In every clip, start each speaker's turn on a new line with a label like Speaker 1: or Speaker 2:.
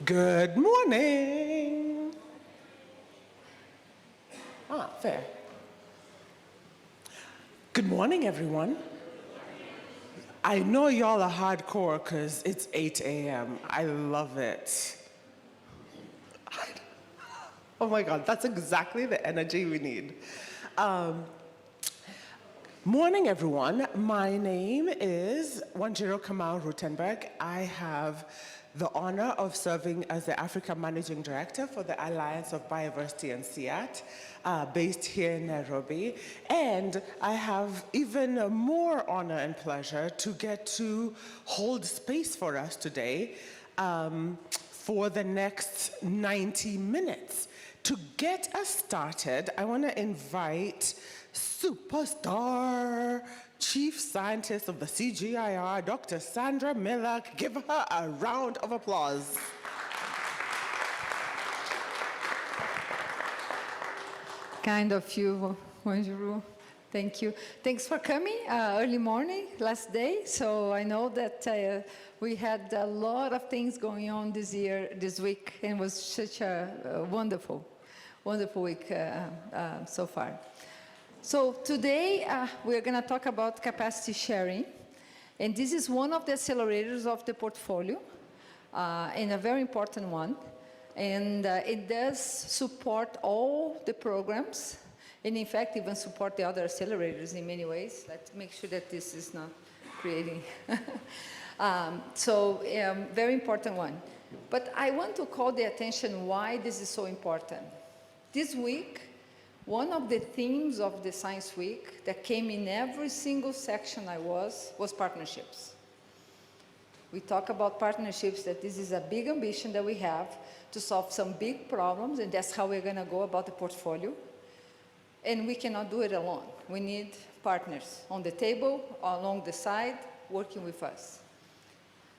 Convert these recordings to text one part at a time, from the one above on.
Speaker 1: Good morning. Fair. Good morning, everyone. I know y'all are hardcore because it's 8 a.m. I love it. Oh my God, that's exactly the energy we need. Morning, everyone. My name is Wanjiro Kamau Rutenberg. I have the honor of serving as the Africa Managing Director for the Alliance of Biodiversity and CIAT, based here in Nairobi. And I have even more honor and pleasure to get to hold space for us today for the next 90 minutes. To get us started, I want to invite superstar chief scientist of the CGIAR, Dr. Sandra Miller. Give her a round of applause.
Speaker 2: Kind of you, Wanjiro. Thank you. Thanks for coming early morning, last day. So I know that we had a lot of things going on this week, and it was such a wonderful week so far. So today we're going to talk about capacity sharing, and this is one of the accelerators of the portfolio, and a very important one. And it does support all the programs, and in fact even support the other accelerators in many ways. Let's make sure that this is not creating. Very important one. But I want to call the attention why this is so important. This week, one of the themes of the Science Week that came in every single section was partnerships. We talk about partnerships, that this is a big ambition that we have to solve some big problems, and that's how we're going to go about the portfolio. And we cannot do it alone. We need partners on the table, along the side, working with us.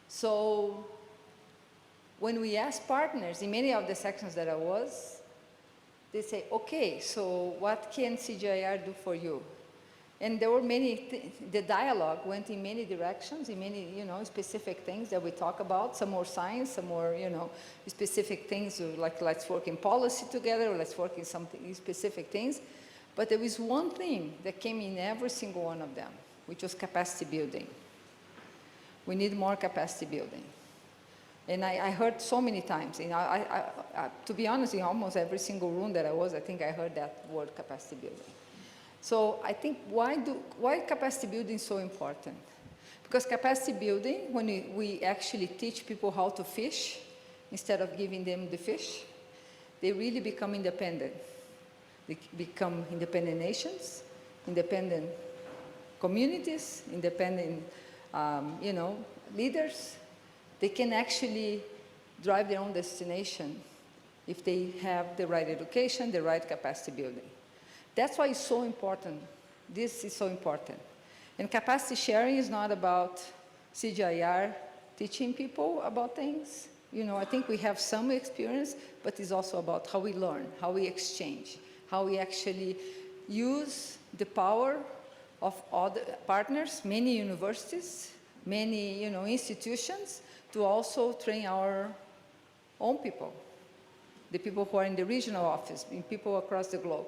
Speaker 2: So when we ask partners, in many of the sections that I was, they say, okay, so what can CGIAR do for you? And there were the dialogue went in many directions, in many, specific things that we talk about, some more science, some more, specific things, like let's work in policy together, or let's work in specific things. But there was one thing that came in every single one of them, which was capacity building. We need more capacity building. And I heard so many times, to be honest, in almost every single room that I was, I think I heard that word, capacity building. So I think why capacity building is so important? Because capacity building, when we actually teach people how to fish, instead of giving them the fish, they really become independent. They become independent nations, independent communities, independent, leaders. They can actually drive their own destination if they have the right education, the right capacity building. That's why it's so important. This is so important. And capacity sharing is not about CGIAR teaching people about things. I think we have some experience, but it's also about how we learn, how we exchange, how we actually use the power of other partners, many universities, many institutions, to also train our own people, the people who are in the regional office, in people across the globe.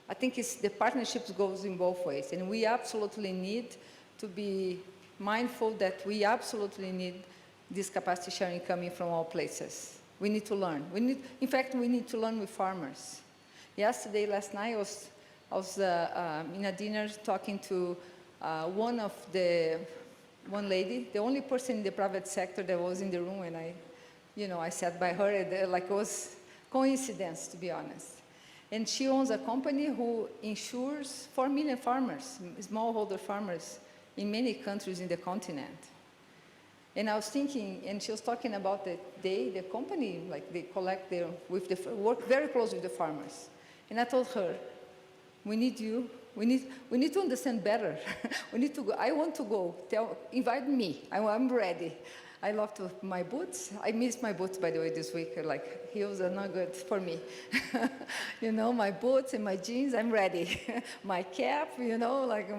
Speaker 2: I think the partnerships goes in both ways, and we absolutely need to be mindful that we absolutely need this capacity sharing coming from all places. We need to learn. In fact, we need to learn with farmers. Last night, I was in a dinner talking to one lady, the only person in the private sector that was in the room, and I sat by her, and it was coincidence, to be honest. And she owns a company who insures 4 million farmers, smallholder farmers, in many countries in the continent. And I was thinking, and she was talking about the company, like they collect work very close with the farmers. And I told her, we need you. We need to understand better. We need to go. I want to go. Invite me. I'm ready. I love to my boots. I miss my boots, by the way, this week. Like, heels are not good for me. You know, my boots and my jeans, I'm ready. My cap, you know, like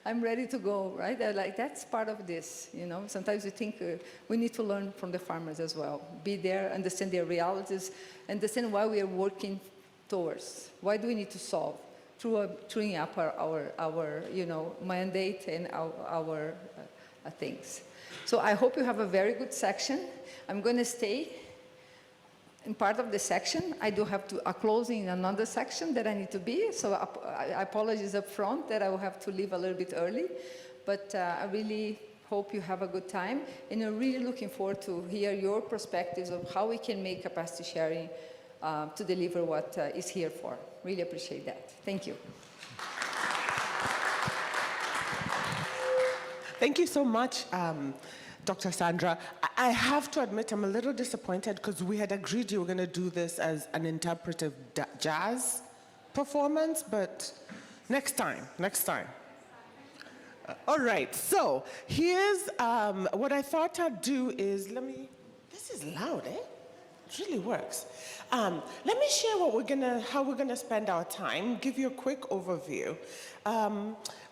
Speaker 2: I'm ready to go, right? Like, that's part of this, you know. Sometimes we think we need to learn from the farmers as well. Be there, understand their realities, understand why we are working towards. Why do we need to solve? Through truing up our you know, mandate and our things. So I hope you have a very good section. I'm going to stay in part of the section. I do have a closing in another section that I need to be, so I apologize up front that I will have to leave a little bit early, but I really hope you have a good time, and I'm really looking forward to hear your perspectives of how we can make capacity sharing to deliver what is here for. Really appreciate that. Thank you.
Speaker 1: Thank you so much, Dr. Sandra. I have to admit I'm a little disappointed because we had agreed you were going to do this as an interpretive jazz performance, but next time. All right, so here's what I thought I'd do is, this is loud, eh? It really works. Let me share how we're gonna spend our time, give you a quick overview.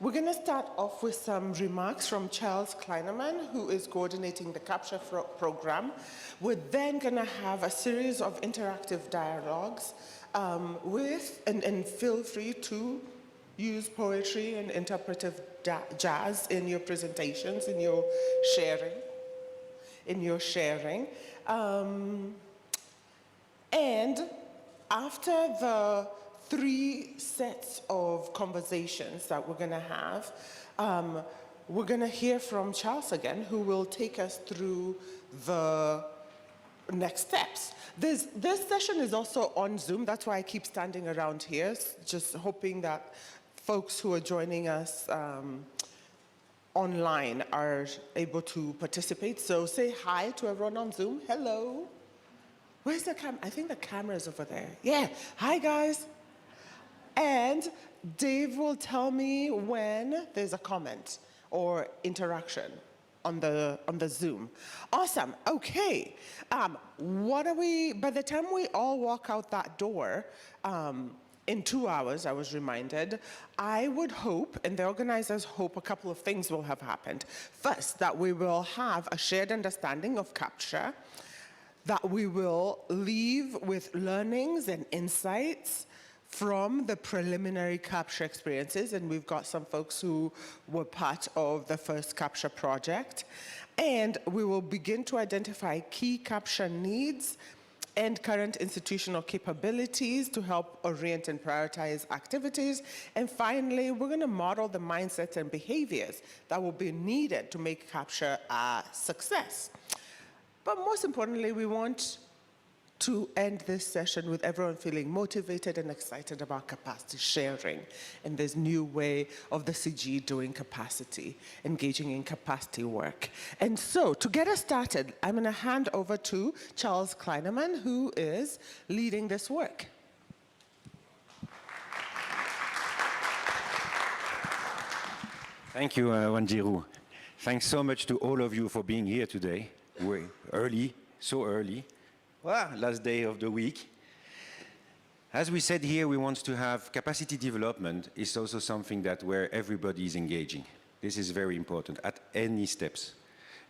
Speaker 1: We're gonna start off with some remarks from Charles Kleinerman, who is coordinating the CapSha program. We're then gonna have a series of interactive dialogues and feel free to use poetry and interpretive jazz in your presentations, in your sharing. And after the 3 sets of conversations that we're going to have, we're going to hear from Charles again, who will take us through the next steps. This session is also on Zoom. That's why I keep standing around here, just hoping that folks who are joining us online are able to participate. So say hi to everyone on Zoom. Hello. Where's the camera? I think the camera is over there. Yeah, hi guys. And Dave will tell me when there's a comment or interaction on the Zoom. Awesome, okay. By the time we all walk out that door, in 2 hours, I was reminded, I would hope, and the organizers hope, a couple of things will have happened. First, that we will have a shared understanding of CapSha, that we will leave with learnings and insights from the preliminary CapSha experiences, and we've got some folks who were part of the first CapSha project, and we will begin to identify key CapSha needs and current institutional capabilities to help orient and prioritize activities. And finally, we're going to model the mindsets and behaviors that will be needed to make CapSha a success. But most importantly, we want to end this session with everyone feeling motivated and excited about capacity sharing and this new way of the CG doing capacity, engaging in capacity work. And so, to get us started, I'm going to hand over to Charles Kleinerman, who is leading this work.
Speaker 3: Thank you, Wanjiru. Thanks so much to all of you for being here today. We're early, so early. Well, last day of the week. As we said here, we want to have capacity development is also something that where everybody is engaging. This is very important at any steps.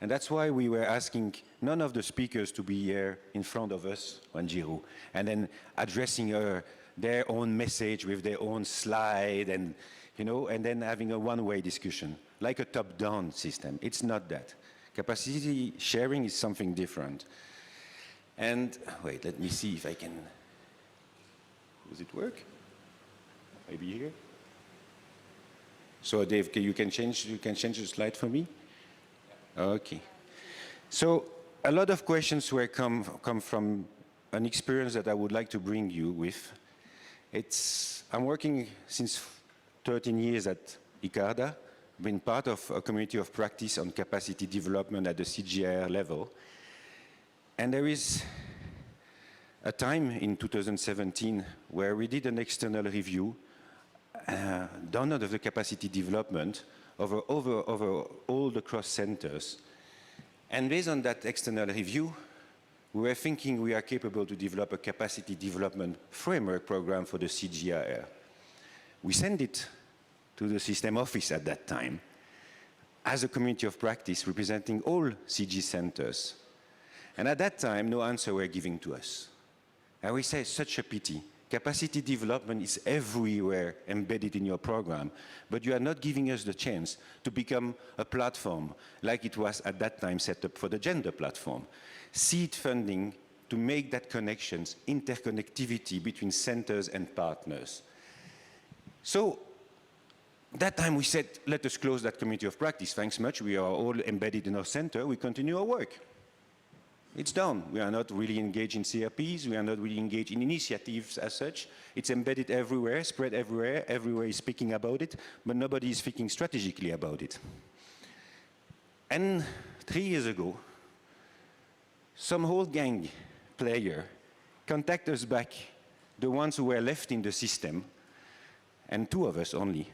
Speaker 3: And that's why we were asking none of the speakers to be here in front of us, Wanjiru, and then addressing their own message with their own slide and, you know, and then having a one-way discussion, like a top-down system. It's not that. Capacity sharing is something different. And wait, let me see if I can. Does it work? Maybe here. So Dave, you can change the slide for me. Okay. So a lot of questions were come from an experience that I would like to bring you with. I'm working since 13 years at ICARDA, been part of a community of practice on capacity development at the CGIAR level. And there is a time in 2017 where we did an external review done of the capacity development over all the cross centers. And based on that external review, we were thinking we are capable to develop a capacity development framework program for the CGIAR. We sent it to the system office at that time as a community of practice representing all CG centers. And at that time, no answer were given to us. And we say, such a pity. Capacity development is everywhere embedded in your program, but you are not giving us the chance to become a platform like it was at that time set up for the gender platform. Seed funding to make that connections, interconnectivity between centers and partners. So that time we said, let us close that community of practice. Thanks much, we are all embedded in our center, we continue our work. It's done. We are not really engaged in CRPs, we are not really engaged in initiatives as such. It's embedded everywhere, spread everywhere, everywhere is speaking about it, but nobody is thinking strategically about it. And 3 years ago, some whole gang player contacted us back, the ones who were left in the system, and 2 of us only,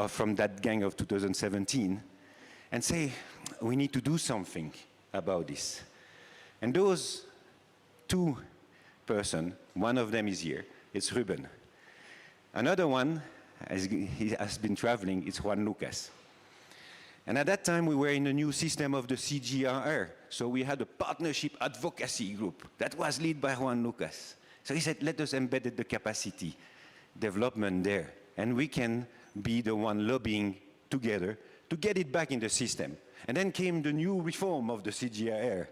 Speaker 3: from that gang of 2017, and say, we need to do something about this. And those 2 persons, one of them is here, it's Ruben. Another one, he has been traveling, it's Juan Lucas. And at that time, we were in a new system of the CGIAR. So we had a partnership advocacy group that was led by Juan Lucas. So he said, let us embed the capacity development there. And we can be the one lobbying together to get it back in the system. And then came the new reform of the CGIAR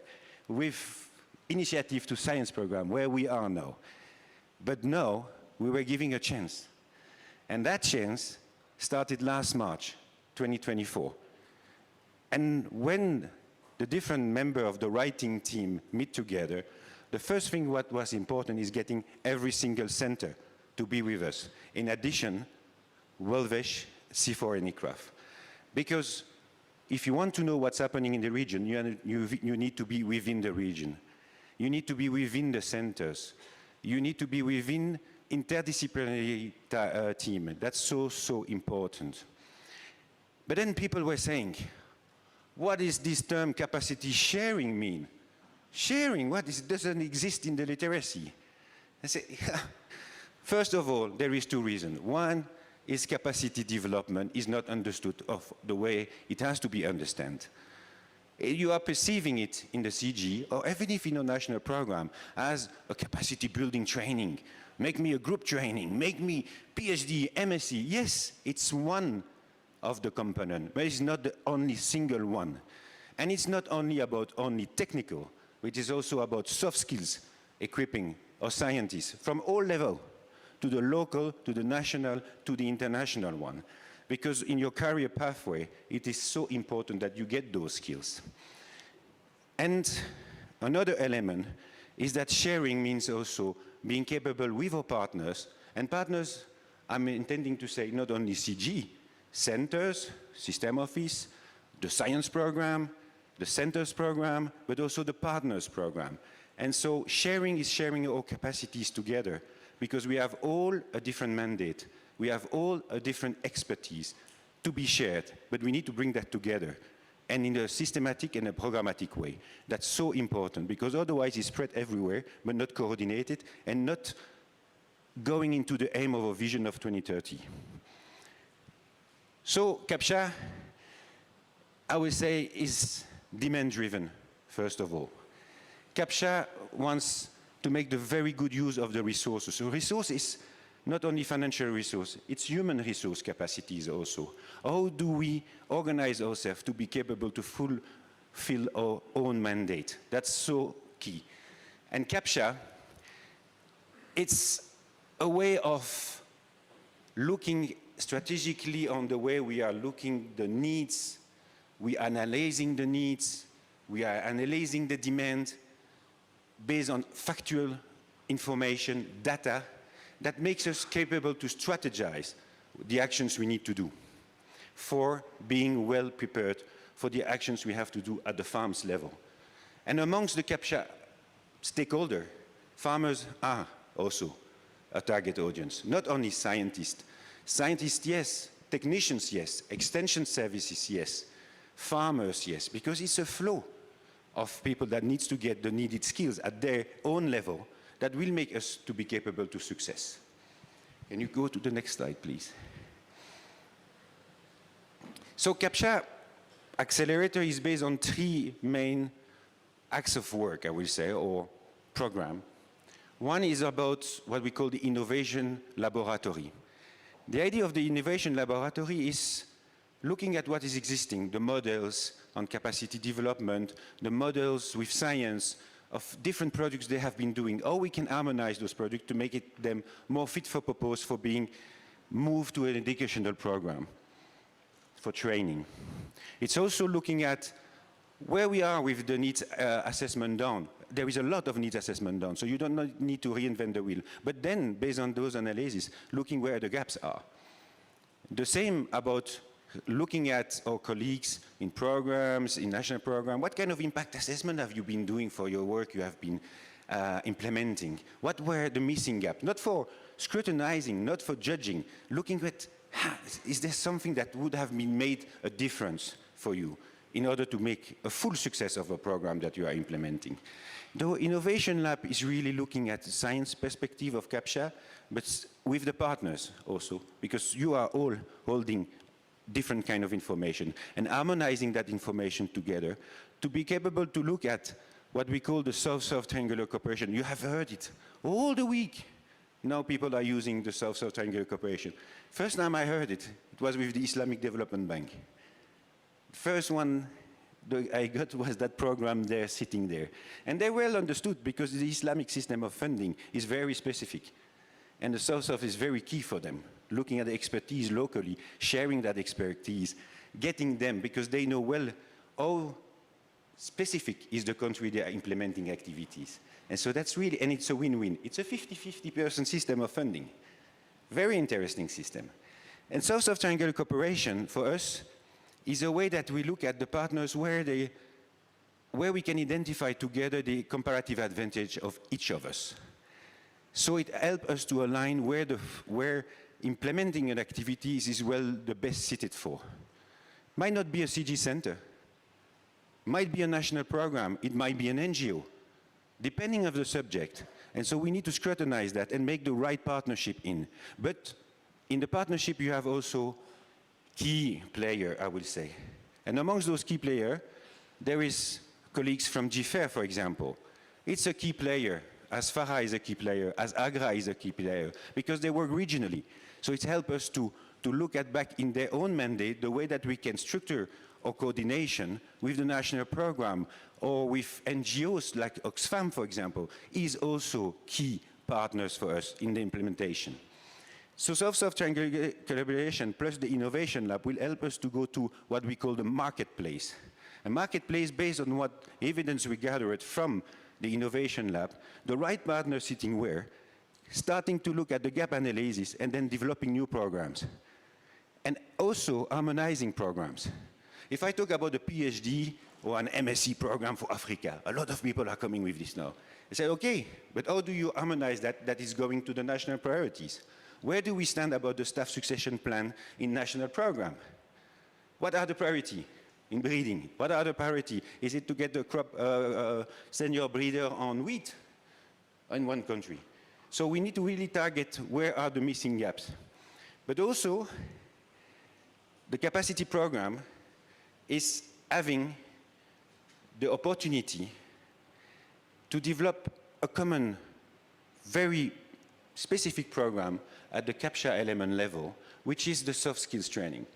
Speaker 3: with initiative to science program, where we are now. But now, we were giving a chance. And that chance started last March, 2024. And when the different members of the writing team meet together, the first thing what was important is getting every single center to be with us. In addition, Wolvesh, C4 and ICRAF. Because if you want to know what's happening in the region, you need to be within the region. You need to be within the centers. You need to be within interdisciplinary team. That's so, so important. But then people were saying, what does this term capacity sharing mean? Sharing, what is, doesn't exist in the literacy. I say, first of all, there is 2 reasons. One is capacity development is not understood of the way it has to be understood. You are perceiving it in the CG, or even if in a national program, as a capacity building training. Make me a group training, make me PhD, MSc. Yes, it's one of the components, but it's not the only single one. And it's not only about only technical, which is also about soft skills, equipping our scientists from all levels, to the local, to the national, to the international one. Because in your career pathway, it is so important that you get those skills. And another element is that sharing means also being capable with our partners, and partners, I'm intending to say not only CG, centers, system office, the science program, the centers program, but also the partners program. And so sharing is sharing our capacities together, because we have all a different mandate. We have all a different expertise to be shared, but we need to bring that together, and in a systematic and a programmatic way. That's so important, because otherwise it's spread everywhere, but not coordinated, and not going into the aim of a vision of 2030. So CapSha, I would say, is demand-driven, first of all. CapSha wants to make the very good use of the resources. So resource is not only financial resource, it's human resource capacities also. How do we organize ourselves to be capable to fulfill our own mandate? That's so key. And CapSha, it's a way of looking strategically on the way we are looking the needs, we are analyzing the needs, we are analyzing the demand based on factual information, data, that makes us capable to strategize the actions we need to do for being well prepared for the actions we have to do at the farms level. And amongst the CapSha stakeholders, farmers are also a target audience, not only scientists. Scientists, yes. Technicians, yes. Extension services, yes. Farmers, yes, because it's a flow of people that needs to get the needed skills at their own level that will make us to be capable to success. Can you go to the next slide, please? So CapSha Accelerator is based on 3 main acts of work, I will say, or program. One is about what we call the innovation laboratory. The idea of the innovation laboratory is looking at what is existing, the models on capacity development, the models with science of different projects they have been doing, how we can harmonize those projects to make them more fit for purpose for being moved to an educational program for training. It's also looking at where we are with the needs assessment done. There is a lot of needs assessment done, so you don't need to reinvent the wheel. But then, based on those analyses, looking where the gaps are. The same about looking at our colleagues in programs, in national programs. What kind of impact assessment have you been doing for your work you have been implementing? What were the missing gaps? Not for scrutinizing, not for judging, looking at, is there something that would have been made a difference for you in order to make a full success of a program that you are implementing? The Innovation Lab is really looking at the science perspective of CapSha, but with the partners also, because you are all holding different kind of information and harmonizing that information together to be capable to look at what we call the South-South triangular cooperation. You have heard it all the week. Now people are using the South-South triangular cooperation. First time I heard it, it was with the Islamic Development Bank. First one I got was that program there, sitting there. And they well understood because the Islamic system of funding is very specific. And the South-South is very key for them, looking at the expertise locally, sharing that expertise, getting them, because they know well how specific is the country they are implementing activities. And so that's really, and it's a win-win. It's a 50-50% system of funding. Very interesting system. And South-South triangular cooperation, for us, is a way that we look at the partners where we can identify together the comparative advantage of each of us. So it helps us to align where implementing an activity is well the best suited for. Might not be a CG center, might be a national program, it might be an NGO, depending on the subject. And so we need to scrutinize that and make the right partnership in. But in the partnership you have also key player, I would say. And amongst those key players, there is colleagues from GFAIR, for example. It's a key player, as FARA is a key player, as AGRA is a key player, because they work regionally. So it helps us to look at back in their own mandate the way that we can structure our coordination with the national program or with NGOs like Oxfam, for example, is also key partners for us in the implementation. So South-South triangular collaboration plus the Innovation Lab will help us to go to what we call the marketplace. A marketplace based on what evidence we gathered from the Innovation Lab, the right partner sitting where, starting to look at the gap analysis and then developing new programs. And also harmonizing programs. If I talk about a PhD or an MSc program for Africa, a lot of people are coming with this now. They say, okay, but how do you harmonize that is going to the national priorities? Where do we stand about the staff succession plan in national program? What are the priorities in breeding? What are the priorities? Is it to get the crop senior breeder on wheat in one country? So we need to really target where are the missing gaps. But also, the capacity program is having the opportunity to develop a common, very specific program at the CapSha element level, which is the soft skills training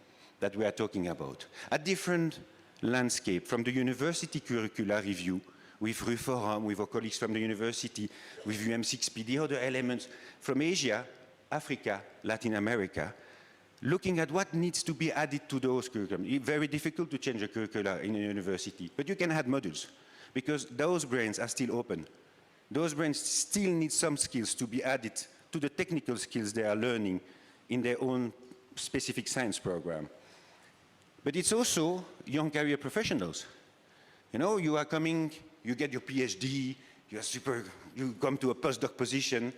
Speaker 3: that we are talking about. A different landscape from the university curricula review with RUFORUM, with our colleagues from the university, with UM6P, the other elements from Asia, Africa, Latin America, looking at what needs to be added to those curriculum. It's very difficult to change a curricula in a university, but you can add modules because those brains are still open. Those brains still need some skills to be added to the technical skills they are learning in their own specific science program. But it's also young career professionals. You know, you are coming, you get your PhD, you come to a postdoc position,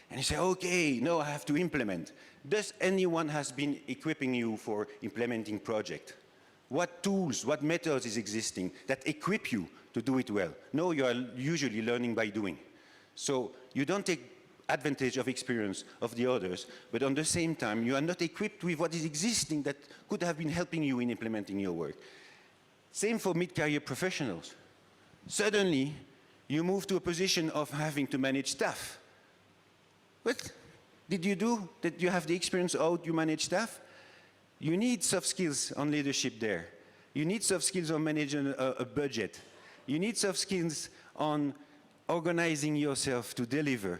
Speaker 3: and you say, okay, now I have to implement. Does anyone has been equipping you for implementing project? what tools, what methods is existing that equip you to do it well. No, you are usually learning by doing. So you don't take advantage of experience of the others, but on the same time, you are not equipped with what is existing that could have been helping you in implementing your work. Same for mid-career professionals. Suddenly, you move to a position of having to manage staff. What did you do? Did you have the experience how you manage staff? You need soft skills on leadership there. You need soft skills on managing a budget. You need soft skills on organizing yourself to deliver.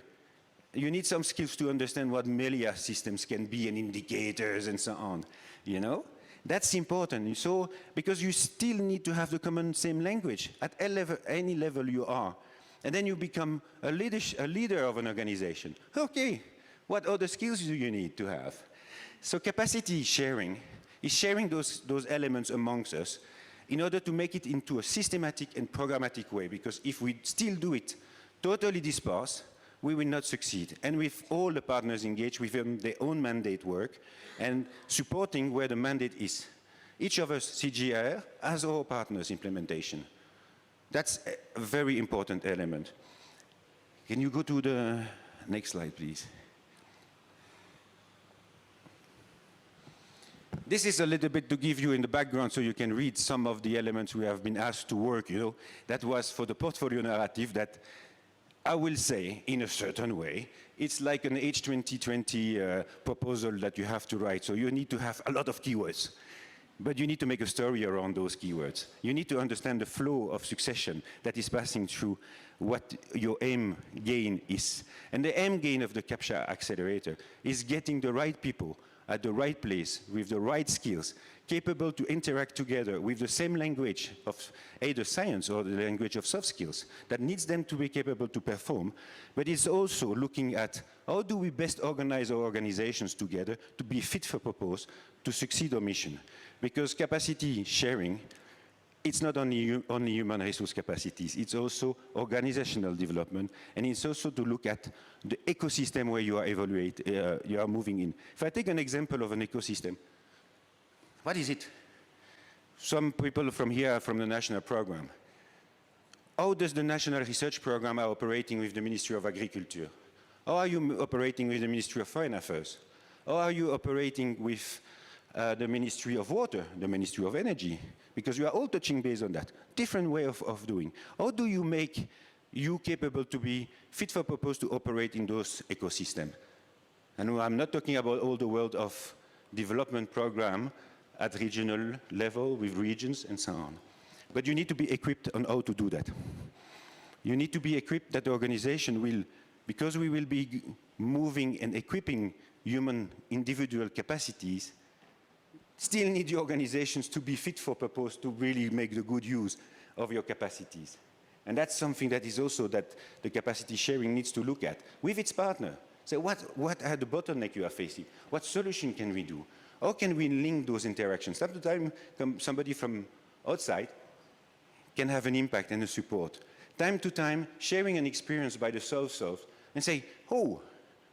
Speaker 3: You need some skills to understand what Melia systems can be and indicators and so on, you know? That's important. So, because you still need to have the common same language at any level you are. And then you become a leader of an organization. Okay, what other skills do you need to have? So capacity sharing is sharing those elements amongst us in order to make it into a systematic and programmatic way, because if we still do it totally dispersed, we will not succeed. And with all the partners engaged within their own mandate work and supporting where the mandate is. Each of us, CGIAR, has our partners implementation. That's a very important element. Can you go to the next slide, please? This is a little bit to give you in the background so you can read some of the elements we have been asked to work, you know. That was for the portfolio narrative that I will say, in a certain way, it's like an H2020 proposal that you have to write. So you need to have a lot of keywords. But you need to make a story around those keywords. You need to understand the flow of succession that is passing through what your aim gain is. And the aim gain of the CapSha Accelerator is getting the right people at the right place with the right skills, capable to interact together with the same language of either science or the language of soft skills that needs them to be capable to perform, but it's also looking at how do we best organize our organizations together to be fit for purpose, to succeed our mission. Because capacity sharing, it's not only human resource capacities, it's also organizational development, and it's also to look at the ecosystem where you are moving in. If I take an example of an ecosystem, what is it? Some people from here are from the national program. How does the national research program are operating with the Ministry of Agriculture? How are you operating with the Ministry of Foreign Affairs? How are you operating with the Ministry of Water, the Ministry of Energy? Because you are all touching base on that. Different way of doing. How do you make you capable to be fit for purpose to operate in those ecosystems? And I'm not talking about all the world of development program at regional level with regions and so on. But you need to be equipped on how to do that. You need to be equipped that the organization will, because we will be moving and equipping human individual capacities, still need the organizations to be fit for purpose to really make the good use of your capacities. And that's something that is also that the capacity sharing needs to look at with its partner. So what are the bottlenecks you are facing? What solution can we do? How can we link those interactions? Time to time, somebody from outside can have an impact and a support. Time to time, sharing an experience by the self and say, oh,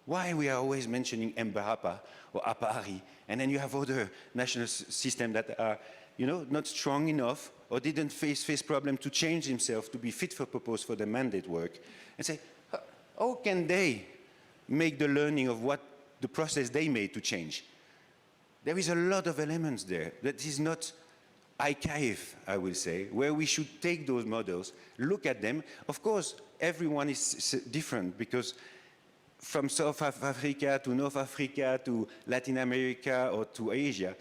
Speaker 3: why we are always mentioning Mbarapa or Apari, and then you have other national systems that are, you know, not strong enough or didn't face problem to change themselves to be fit for purpose for the mandate work, and say, how can they make the learning of what the process they made to change? There is a lot of elements there that is not archive, I will say, where we should take those models, look at them. Of course, everyone is different because from South Africa to North Africa to Latin America or to Asia,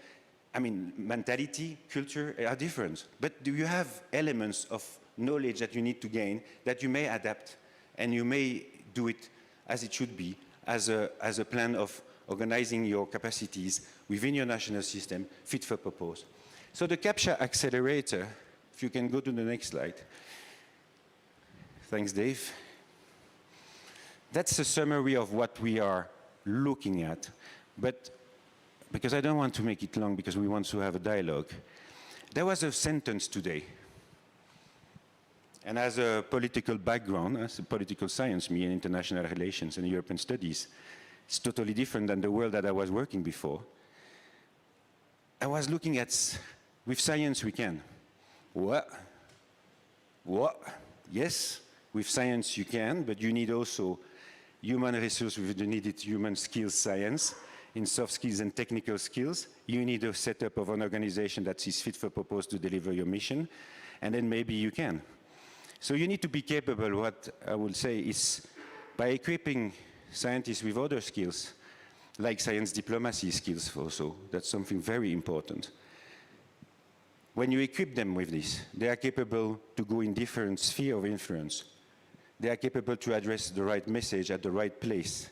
Speaker 3: I mean, mentality, culture are different. But do you have elements of knowledge that you need to gain that you may adapt and you may do it as it should be, as a plan of organizing your capacities within your national system, fit for purpose. So the CapSha Accelerator, if you can go to the next slide. Thanks, Dave. That's a summary of what we are looking at. But because I don't want to make it long because we want to have a dialogue, there was a sentence today. And as a political background, as a political science, me in international relations and European studies, it's totally different than the world that I was working before. I was looking at With science, we can. What? Yes, with science you can, but you need also human resources with the needed human skills science, in soft skills and technical skills. You need a setup of an organization that is fit for purpose to deliver your mission, and then maybe you can. So you need to be capable, what I will say is, by equipping scientists with other skills, like science diplomacy skills also, that's something very important. When you equip them with this, they are capable to go in different spheres of influence. They are capable to address the right message at the right place,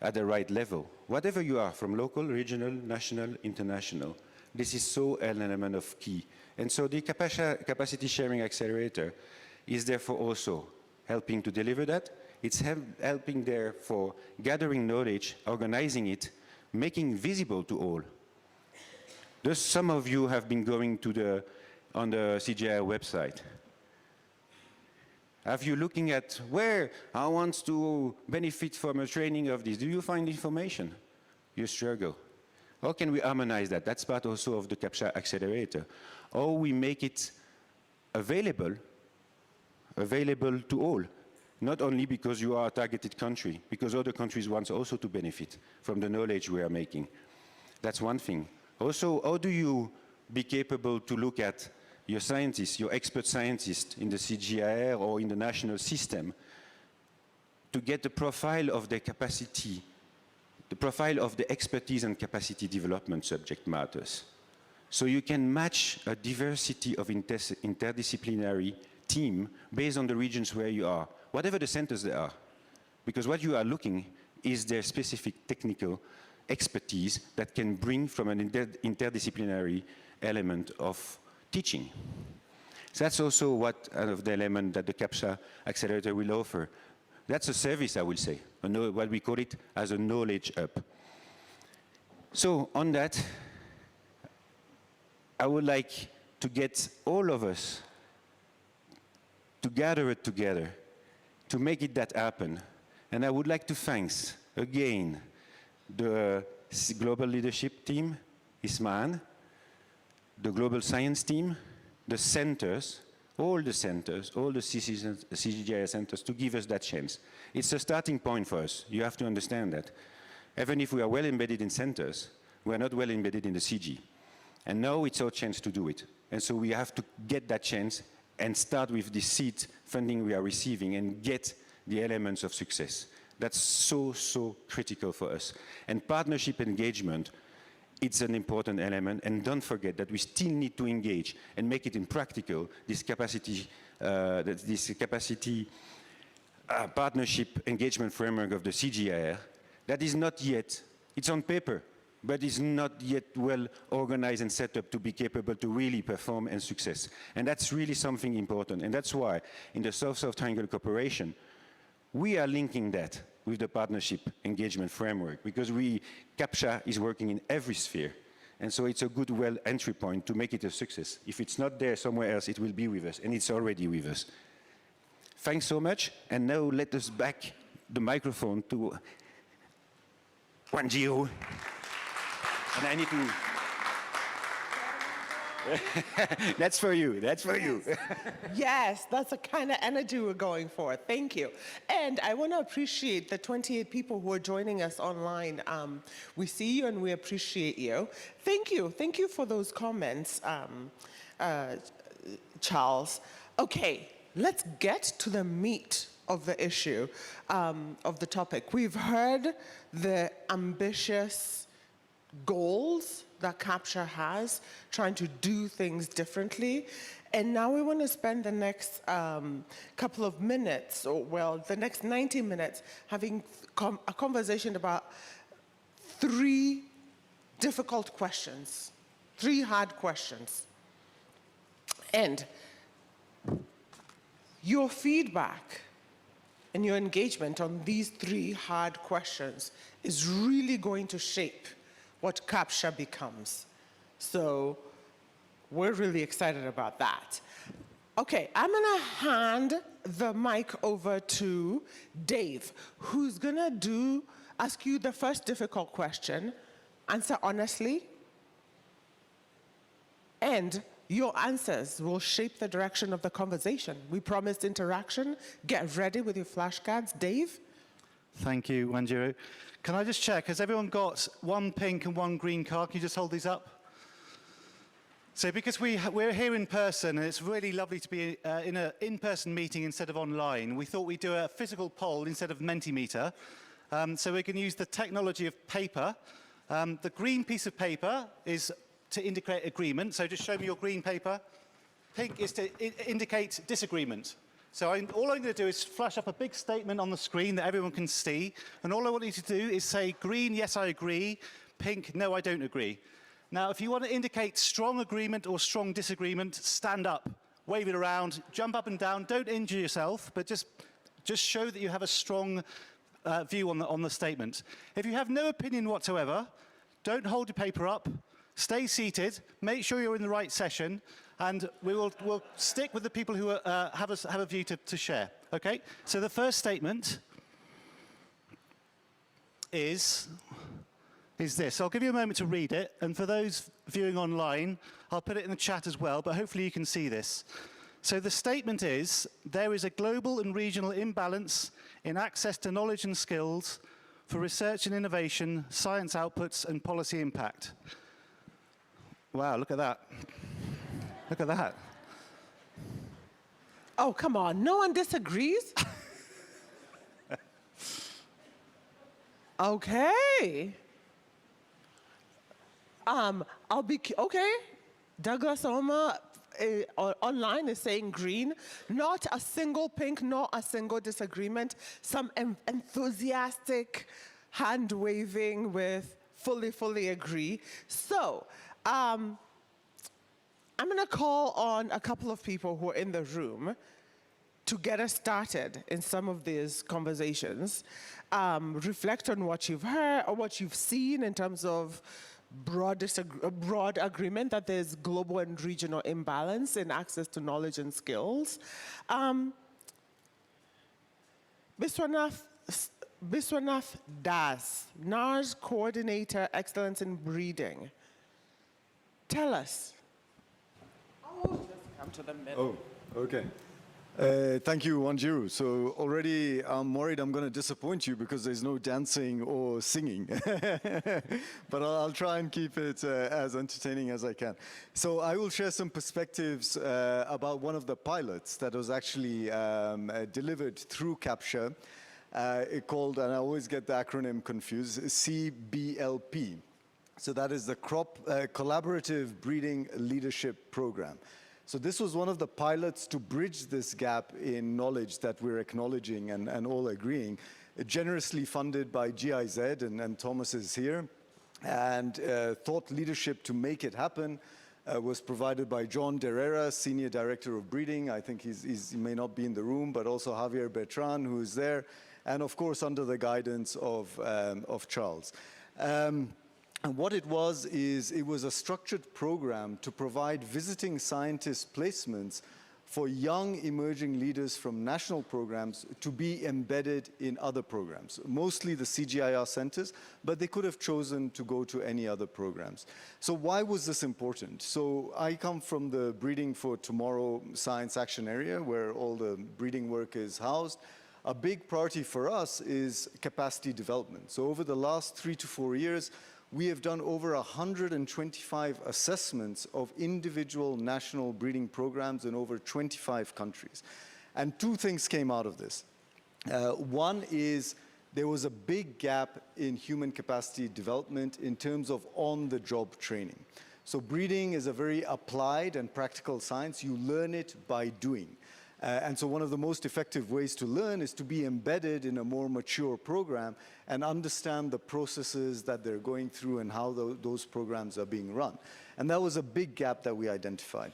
Speaker 3: at the right level. Whatever you are, from local, regional, national, international, this is so an element of key. And so the CapSha Capacity Sharing Accelerator is therefore also helping to deliver that. It's helping there for gathering knowledge, organizing it, making visible to all. Thus, some of you have been going to on the CGIAR website. Have you looking at where I want to benefit from a training of this? Do you find information? You struggle. How can we harmonize that? That's part also of the CapSha Accelerator. How we make it available to all. Not only because you are a targeted country, because other countries want also to benefit from the knowledge we are making. That's one thing. Also, how do you be capable to look at your scientists, your expert scientists in the CGIAR or in the national system, to get the profile of their capacity, the profile of the expertise and capacity development subject matters. So you can match a diversity of interdisciplinary team based on the regions where you are, whatever the centers they are. Because what you are looking is their specific technical expertise that can bring from an interdisciplinary element of teaching. So that's also what of the element that the CapSha Accelerator will offer. That's a service, I will say, what we call it as a knowledge hub. So on that, I would like to get all of us to gather it together, to make it that happen. And I would like to thank, again, the global leadership team, Isman, the global science team, the centers, all the CGIAR centers, to give us that chance. It's a starting point for us. You have to understand that. Even if we are well embedded in centers, we are not well embedded in the CG. And now it's our chance to do it. And so we have to get that chance and start with the seed funding we are receiving and get the elements of success. That's so, so critical for us. And partnership engagement, it's an important element. And don't forget that we still need to engage and make it in practical, this capacity partnership engagement framework of the CGIAR. That is not yet, it's on paper, but is not yet well organized and set up to be capable to really perform and success. And that's really something important. And that's why in the South-South Triangle Cooperation, we are linking that with the partnership engagement framework, because CapSha is working in every sphere. And so it's a good, well entry point to make it a success. If it's not there somewhere else, it will be with us, and it's already with us. Thanks so much, and now let us back the microphone to Wanjiro. And I need to... That's for you, that's for you.
Speaker 1: Yes, that's the kind of energy we're going for. Thank you. And I want to appreciate the 28 people who are joining us online. We see you and we appreciate you. Thank you. Thank you for those comments, Charles. Okay, let's get to the meat of the issue, of the topic. We've heard the ambitious goals that CapSha has, trying to do things differently. And now we want to spend the next couple of minutes, or well, the next 90 minutes, having a conversation about 3 difficult questions, 3 hard questions. And your feedback and your engagement on these 3 hard questions is really going to shape what CapSha becomes. So we're really excited about that. Okay, I'm gonna hand the mic over to Dave, who's gonna ask you the first difficult question, answer honestly, And your answers will shape the direction of the conversation. We promised interaction. Get ready with your flashcards. Dave?
Speaker 4: Thank you, Wanjiru. Can I just check, has everyone got one pink and one green card? Can you just hold these up? So because we're here in person, and it's really lovely to be in an in-person meeting instead of online, we thought we'd do a physical poll instead of Mentimeter. So we can use the technology of paper. The green piece of paper is to indicate agreement. So just show me your green paper. Pink is to indicate disagreement. So all I'm going to do is flash up a big statement on the screen that everyone can see. And all I want you to do is say green, yes, I agree. Pink, no, I don't agree. Now, if you want to indicate strong agreement or strong disagreement, stand up, wave it around, jump up and down. Don't injure yourself, but just show that you have a strong view on the statement. If you have no opinion whatsoever, don't hold your paper up. Stay seated, make sure you're in the right session, and we'll stick with the people who have a view to share. Okay? So the first statement is this. I'll give you a moment to read it, and for those viewing online, I'll put it in the chat as well, but hopefully you can see this. So the statement is, there is a global and regional imbalance in access to knowledge and skills for research and innovation, science outputs, and policy impact. Wow, look at that. Look at that.
Speaker 1: Oh, come on. No one disagrees? Okay. Okay. Douglas Oma online is saying green. Not a single pink, not a single disagreement. Some enthusiastic hand waving with fully agree. So, I'm going to call on a couple of people who are in the room to get us started in some of these conversations. Reflect on what you've heard or what you've seen in terms of broad agreement that there's global and regional imbalance in access to knowledge and skills. Biswanath Das, NARS Coordinator, Excellence in Breeding. Tell us. Oh, just come to the middle.
Speaker 5: Oh, okay. Thank you, Wanjiru. So already I'm worried I'm going to disappoint you because there's no dancing or singing. But I'll try and keep it as entertaining as I can. So I will share some perspectives about one of the pilots that was actually delivered through CapSha, called, and I always get the acronym confused, CBLP. So that is the Crop Collaborative Breeding Leadership Program. So this was one of the pilots to bridge this gap in knowledge that we're acknowledging and all agreeing, generously funded by GIZ, and Thomas is here. And thought leadership to make it happen was provided by John Derrera, Senior Director of Breeding. I think he may not be in the room, but also Javier Bertran, who is there. And of course, under the guidance of Charles. And what it was is it was a structured program to provide visiting scientist placements for young emerging leaders from national programs to be embedded in other programs, mostly the CGIAR centers, but they could have chosen to go to any other programs. So why was this important? So I come from the Breeding for Tomorrow Science Action Area, where all the breeding work is housed. A big priority for us is capacity development. So over the last 3 to 4 years, we have done over 125 assessments of individual national breeding programs in over 25 countries. And two things came out of this. One is there was a big gap in human capacity development in terms of on-the-job training. So breeding is a very applied and practical science. You learn it by doing. And so one of the most effective ways to learn is to be embedded in a more mature program and understand the processes that they're going through and how those programs are being run. And that was a big gap that we identified.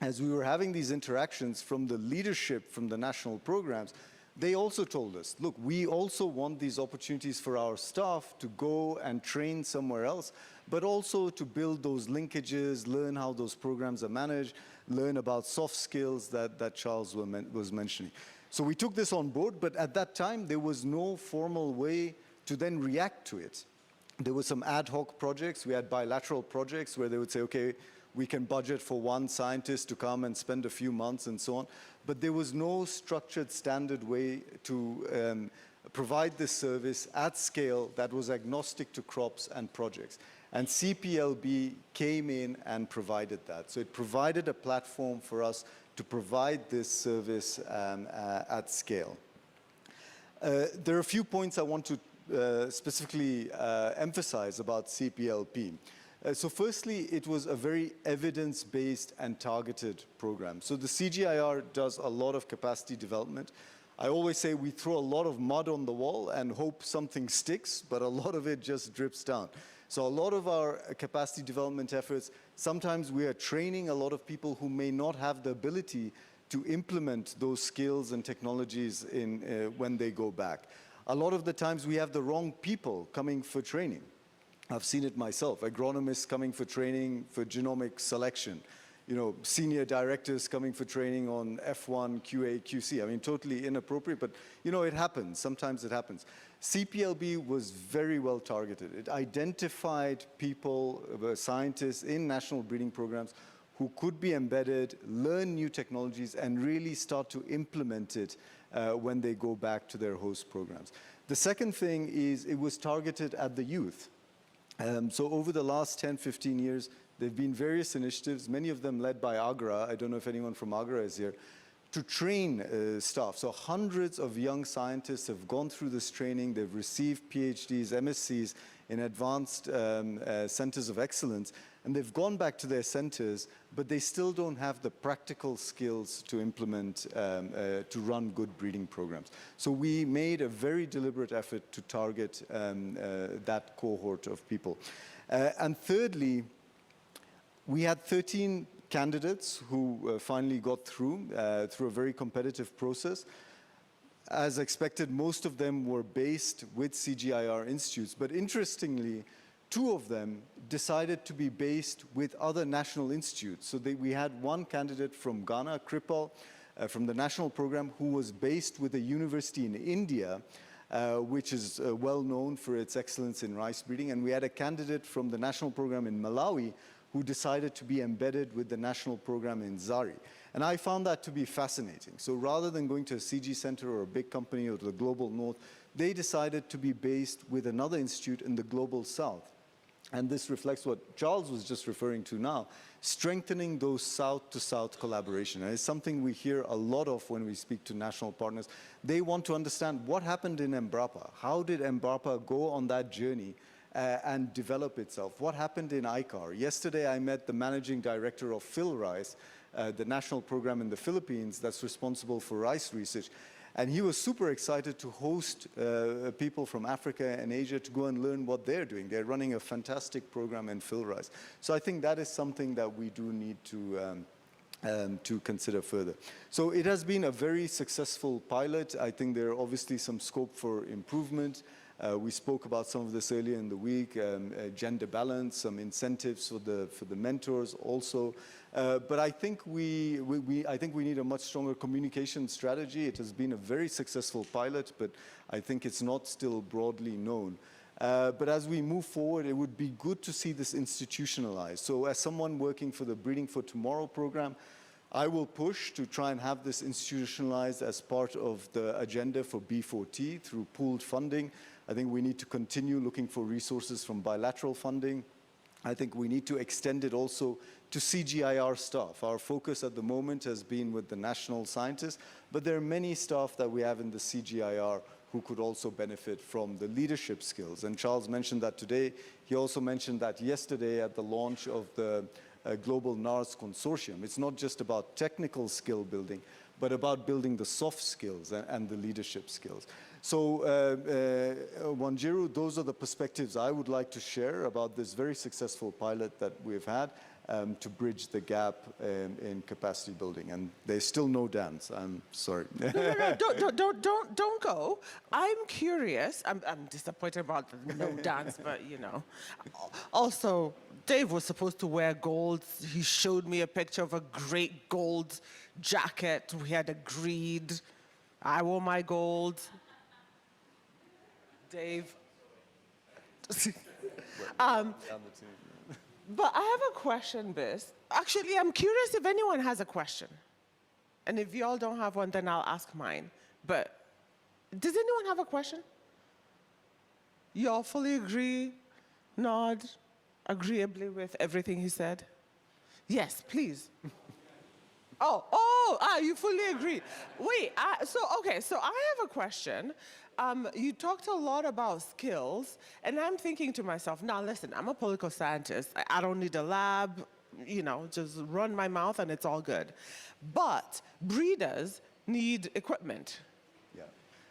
Speaker 5: As we were having these interactions from the leadership from the national programs, they also told us, look, we also want these opportunities for our staff to go and train somewhere else, but also to build those linkages, learn how those programs are managed, learn about soft skills that Charles was mentioning. So we took this on board, but at that time, there was no formal way to then react to it. There were some ad hoc projects. We had bilateral projects where they would say, okay, we can budget for one scientist to come and spend a few months and so on. But there was no structured standard way to provide this service at scale that was agnostic to crops and projects. And CPLB came in and provided that. So it provided a platform for us to provide this service at scale. There are a few points I want to specifically emphasize about CPLP. So firstly, it was a very evidence-based and targeted program. So the CGIAR does a lot of capacity development. I always say we throw a lot of mud on the wall and hope something sticks, but a lot of it just drips down. So a lot of our capacity development efforts, sometimes we are training a lot of people who may not have the ability to implement those skills and technologies when they go back. A lot of the times we have the wrong people coming for training. I've seen it myself, agronomists coming for training for genomic selection, senior directors coming for training on F1, QA, QC. I mean, totally inappropriate, but it happens. Sometimes it happens. CPLB was very well targeted. It identified people, scientists in national breeding programs who could be embedded, learn new technologies, and really start to implement it when they go back to their host programs. The second thing is it was targeted at the youth. So over the last 10, 15 years, there have been various initiatives, many of them led by Agra. I don't know if anyone from Agra is here, to train staff. So hundreds of young scientists have gone through this training. They've received PhDs, MSCs in advanced centers of excellence. And they've gone back to their centers, but they still don't have the practical skills to implement, to run good breeding programs. So we made a very deliberate effort to target that cohort of people. And thirdly, we had 13 candidates who finally got through a very competitive process. As expected, most of them were based with CGIAR institutes, but interestingly, 2 of them decided to be based with other national institutes. So we had one candidate from Ghana, Kripal, from the national program, who was based with a university in India, which is well known for its excellence in rice breeding. And we had a candidate from the national program in Malawi who decided to be embedded with the national program in Zari. And I found that to be fascinating. So rather than going to a CG center or a big company or to the global north, they decided to be based with another institute in the global south. And this reflects what Charles was just referring to now, strengthening those south-to-south collaboration. And it's something we hear a lot of when we speak to national partners. They want to understand what happened in Embrapa. How did Embrapa go on that journey and develop itself? What happened in ICAR? Yesterday, I met the managing director of PhilRice, the national program in the Philippines that's responsible for rice research. And he was super excited to host people from Africa and Asia to go and learn what they're doing. They're running a fantastic program in PhilRice. So I think that is something that we do need to consider further. So it has been a very successful pilot. I think there are obviously some scope for improvement. We spoke about some of this earlier in the week, gender balance, some incentives for the mentors also. But I think we need a much stronger communication strategy. It has been a very successful pilot, but I think it's not still broadly known. But as we move forward, it would be good to see this institutionalized. So as someone working for the Breeding for Tomorrow program, I will push to try and have this institutionalized as part of the agenda for B4T through pooled funding. I think we need to continue looking for resources from bilateral funding. I think we need to extend it also to CGIAR staff. Our focus at the moment has been with the national scientists, but there are many staff that we have in the CGIAR who could also benefit from the leadership skills. And Charles mentioned that today. He also mentioned that yesterday at the launch of the Global NARS Consortium. It's not just about technical skill building, but about building the soft skills and the leadership skills. So, Wanjiru, those are the perspectives I would like to share about this very successful pilot that we've had to bridge the gap in capacity building. And there's still no dance. I'm sorry.
Speaker 1: No, don't go. I'm curious. I'm disappointed about the no dance, but Also, Dave was supposed to wear gold. He showed me a picture of a great gold jacket. We had agreed. I wore my gold. Dave.
Speaker 5: Down the tube.
Speaker 1: But I have a question, Bis. Actually, I'm curious if anyone has a question. And if y'all don't have one, then I'll ask mine. But does anyone have a question? Y'all fully agree, nod agreeably with everything he said? Yes, please. You fully agree. Wait, so I have a question. You talked a lot about skills, and I'm thinking to myself, now listen, I'm a political scientist. I don't need a lab, just run my mouth and it's all good. But breeders need equipment.
Speaker 5: Yeah.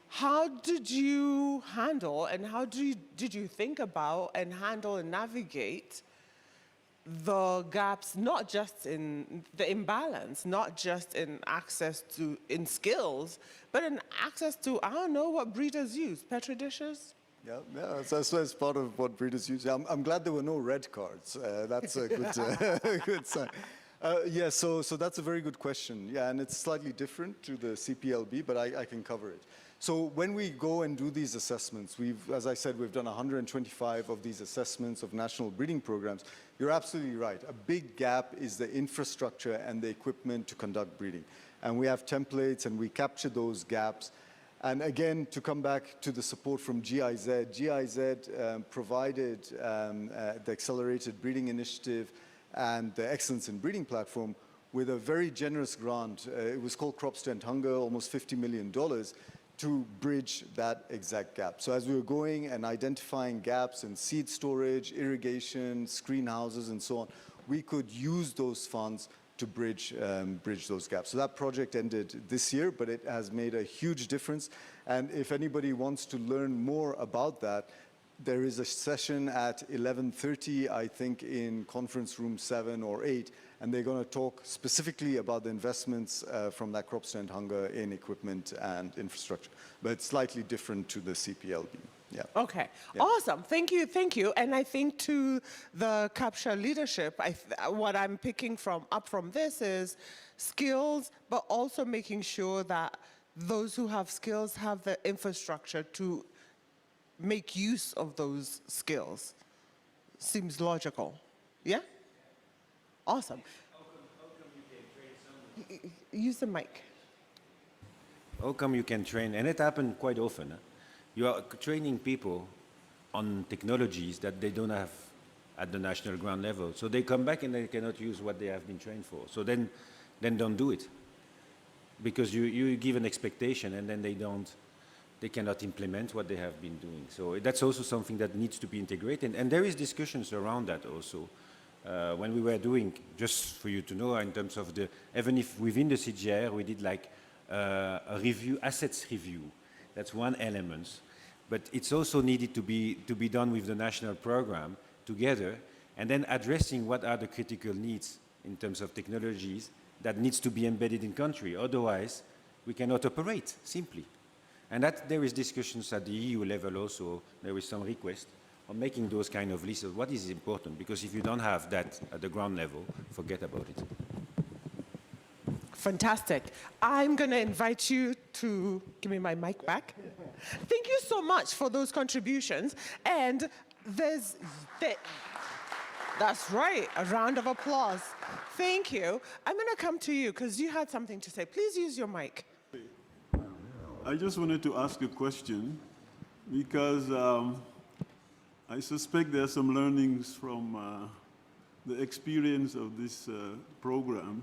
Speaker 1: How did you handle and how did you think about and handle and navigate the gaps, not just in the imbalance, not just in access to, in skills, but in access to, I don't know what breeders use, Petri dishes?
Speaker 5: Yeah, that's part of what breeders use. I'm glad there were no red cards. That's a good, good sign. So that's a very good question. Yeah, and it's slightly different to the CPLB, but I can cover it. So when we go and do these assessments, as I said, we've done 125 of these assessments of national breeding programs. You're absolutely right. A big gap is the infrastructure and the equipment to conduct breeding. And we have templates and we capture those gaps. And again, to come back to the support from GIZ, GIZ provided the Accelerated Breeding Initiative and the Excellence in Breeding platform with a very generous grant. It was called Crops to End Hunger, almost $50 million, to bridge that exact gap. So as we were going and identifying gaps in seed storage, irrigation, screen houses, and so on, we could use those funds to bridge those gaps. So that project ended this year, but it has made a huge difference. And if anybody wants to learn more about that, there is a session at 11:30, I think, in conference room 7 or 8, and they're going to talk specifically about the investments from that Crops to End Hunger in equipment and infrastructure. But it's slightly different to the CPLB. Yeah.
Speaker 1: Okay,
Speaker 5: Yeah.
Speaker 1: Awesome. Thank you. And I think to the CapSha leadership, what I'm picking up from this is skills, but also making sure that those who have skills have the infrastructure to make use of those skills. Seems logical. Yeah? Awesome.
Speaker 3: How come you can train someone?
Speaker 1: Use the mic.
Speaker 3: How come you can train, and it happened quite often, huh? You are training people on technologies that they don't have at the national ground level. So they come back and they cannot use what they have been trained for. So then don't do it. Because you give an expectation and then they cannot implement what they have been doing. So that's also something that needs to be integrated. And there is discussions around that also. When we were doing, just for you to know, in terms of even if within the CGIAR we did like a review, assets review. That's one element. But it's also needed to be done with the national program together, and then addressing what are the critical needs in terms of technologies that needs to be embedded in country. Otherwise, we cannot operate, simply. And that there is discussions at the EU level also. There is some request on making those kind of lists of what is important, because if you don't have that at the ground level, forget about it.
Speaker 1: Fantastic. I'm going to invite you to give me my mic back. Thank you so much for those contributions. And that's right, a round of applause. Thank you. I'm going to come to you because you had something to say. Please use your mic.
Speaker 6: I just wanted to ask a question because I suspect there are some learnings from the experience of this program.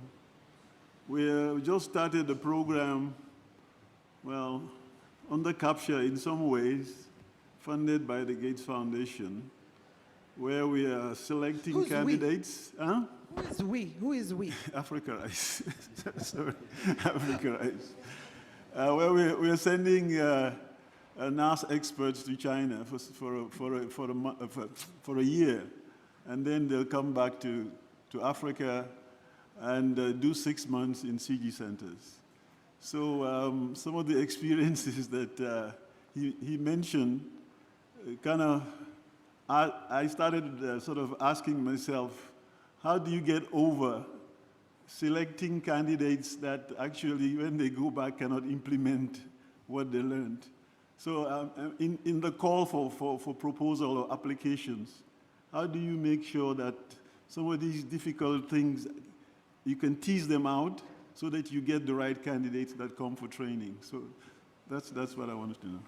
Speaker 6: We just started the program, well, under CapSha in some ways, funded by the Gates Foundation, where we are selecting
Speaker 1: Who's
Speaker 6: candidates.
Speaker 1: We?
Speaker 6: Huh?
Speaker 1: Who is we? Who is we?
Speaker 6: Africa Rice. Sorry, Africa Rice. Where we are sending NAS experts to China for a year, and then they'll come back to Africa and do 6 months in CG centers. So some of the experiences that he mentioned, I started sort of asking myself, how do you get over selecting candidates that actually, when they go back, cannot implement what they learned? So in the call for proposal or applications, how do you make sure that some of these difficult things, you can tease them out so that you get the right candidates that come for training? So that's what I wanted to know.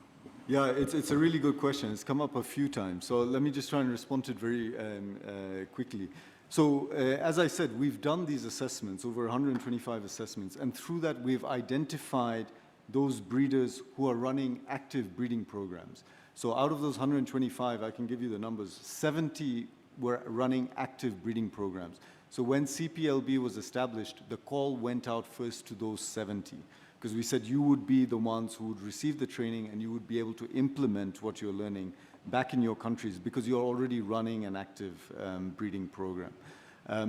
Speaker 5: Yeah, it's a really good question. It's come up a few times. So let me just try and respond to it very quickly. So as I said, we've done these assessments, over 125 assessments, and through that we've identified those breeders who are running active breeding programs. So out of those 125, I can give you the numbers, 70 were running active breeding programs. So when CPLB was established, the call went out first to those 70, because we said you would be the ones who would receive the training and you would be able to implement what you're learning back in your countries because you're already running an active breeding program.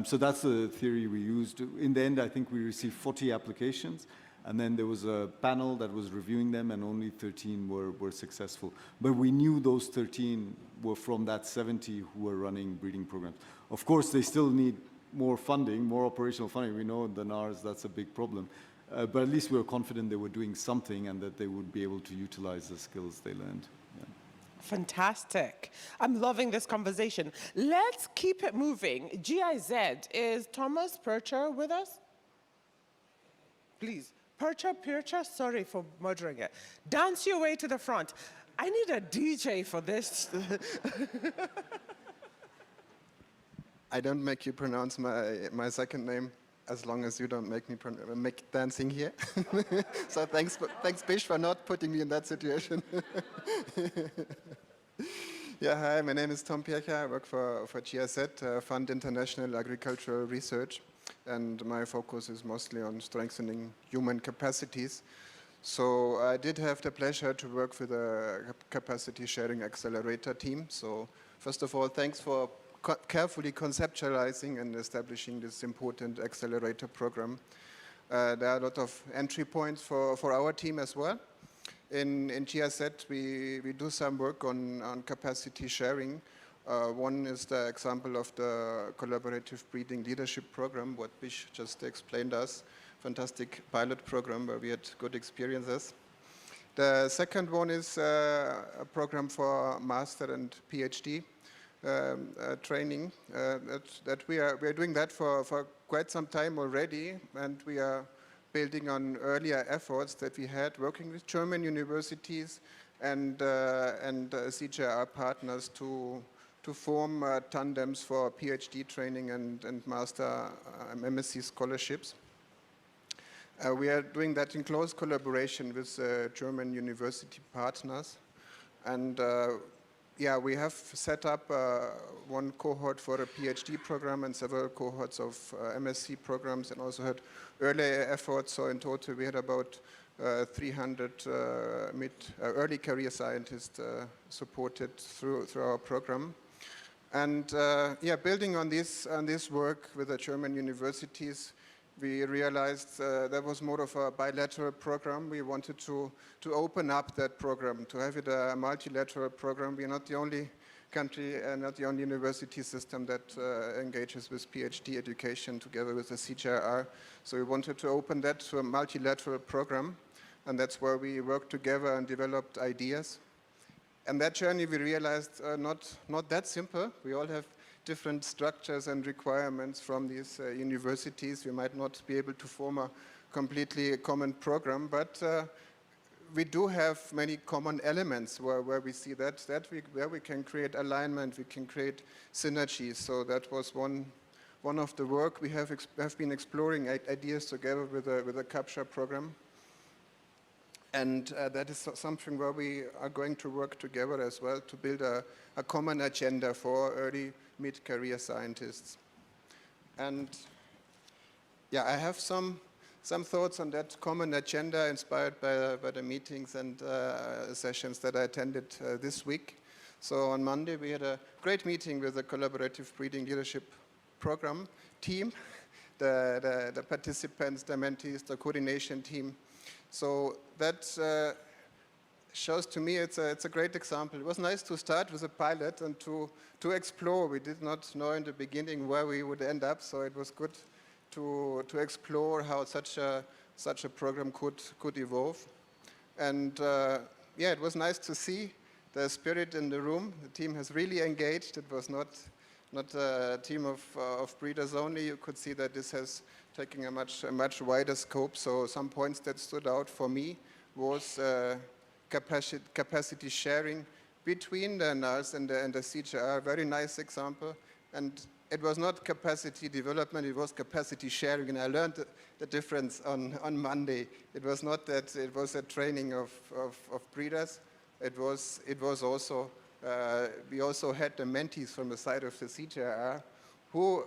Speaker 5: So that's the theory we used. In the end, I think we received 40 applications, and then there was a panel that was reviewing them, and only 13 were successful. But we knew those 13 were from that 70 who were running breeding programs. Of course, they still need more funding, more operational funding. We know in the NARS that's a big problem. But at least we were confident they were doing something and that they would be able to utilize the skills they learned. Yeah.
Speaker 1: Fantastic. I'm loving this conversation. Let's keep it moving. GIZ, is Thomas Percher with us? Please. Percher, sorry for murdering it. Dance your way to the front. I need a DJ for this.
Speaker 7: I don't make you pronounce my second name as long as you don't make me make dancing here. So thanks Bish for not putting me in that situation. Yeah, hi, my name is Tom Pircher. I work for GIZ, Fund International Agricultural Research, and my focus is mostly on strengthening human capacities. So I did have the pleasure to work with the Capacity Sharing Accelerator team. So first of all, thanks for carefully conceptualizing and establishing this important accelerator program. There are a lot of entry points for our team as well. In GIZ, we do some work on capacity sharing. One is the example of the collaborative breeding leadership program, what Bish just explained us. Fantastic pilot program where we had good experiences. The second one is a program for master and PhD training. That we are doing that for quite some time already, and we are building on earlier efforts that we had working with German universities and CGIAR partners to form tandems for PhD training and master MSc scholarships. We are doing that in close collaboration with German university partners, and yeah, we have set up one cohort for a PhD program and several cohorts of MSc programs, and also had earlier efforts. So in total, we had about 300 early career scientists supported through our program. And yeah, building on this work with the German universities, we realized that was more of a bilateral program. We wanted to open up that program, to have it a multilateral program. We are not the only country and not the only university system that engages with PhD education together with the CGIAR. So we wanted to open that to a multilateral program, and that's where we worked together and developed ideas. And that journey we realized not that simple. We all have different structures and requirements from these universities. We might not be able to form a completely common program, but we do have many common elements where we see where we can create alignment, we can create synergies. So that was one of the work we have been exploring ideas together with the CapSha program. And that is something where we are going to work together as well to build a common agenda for early mid-career scientists. And yeah, I have some thoughts on that common agenda inspired by the meetings and sessions that I attended this week. So on Monday, we had a great meeting with the Collaborative Breeding Leadership Program team, the participants, the mentees, the coordination team. So that shows to me it's a great example. It was nice to start with a pilot and to explore. We did not know in the beginning where we would end up, so it was good to explore how such a program could evolve. And yeah, it was nice to see the spirit in the room. The team has really engaged. It was not not a team of breeders only. You could see that this has taken a much wider scope. So some points that stood out for me was capacity sharing between the NARS and the CGIAR. Very nice example. And it was not capacity development, it was capacity sharing. And I learned the difference on Monday. It was not that it was a training of breeders. It was also, we also had the mentees from the side of the CGIAR who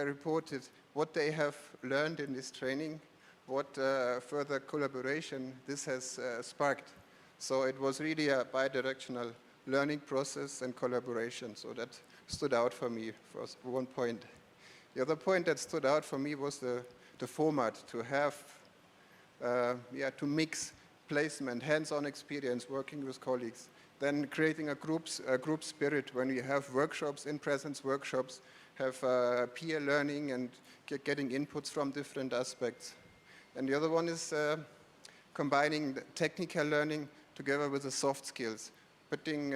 Speaker 7: reported what they have learned in this training, what further collaboration this has sparked. So it was really a bidirectional learning process and collaboration. So that stood out for me for one point. The other point that stood out for me was the format, to have, to mix placement, hands-on experience, working with colleagues, then creating a group spirit when we have workshops, in-presence workshops, have peer learning and getting inputs from different aspects. And the other one is combining the technical learning together with the soft skills, putting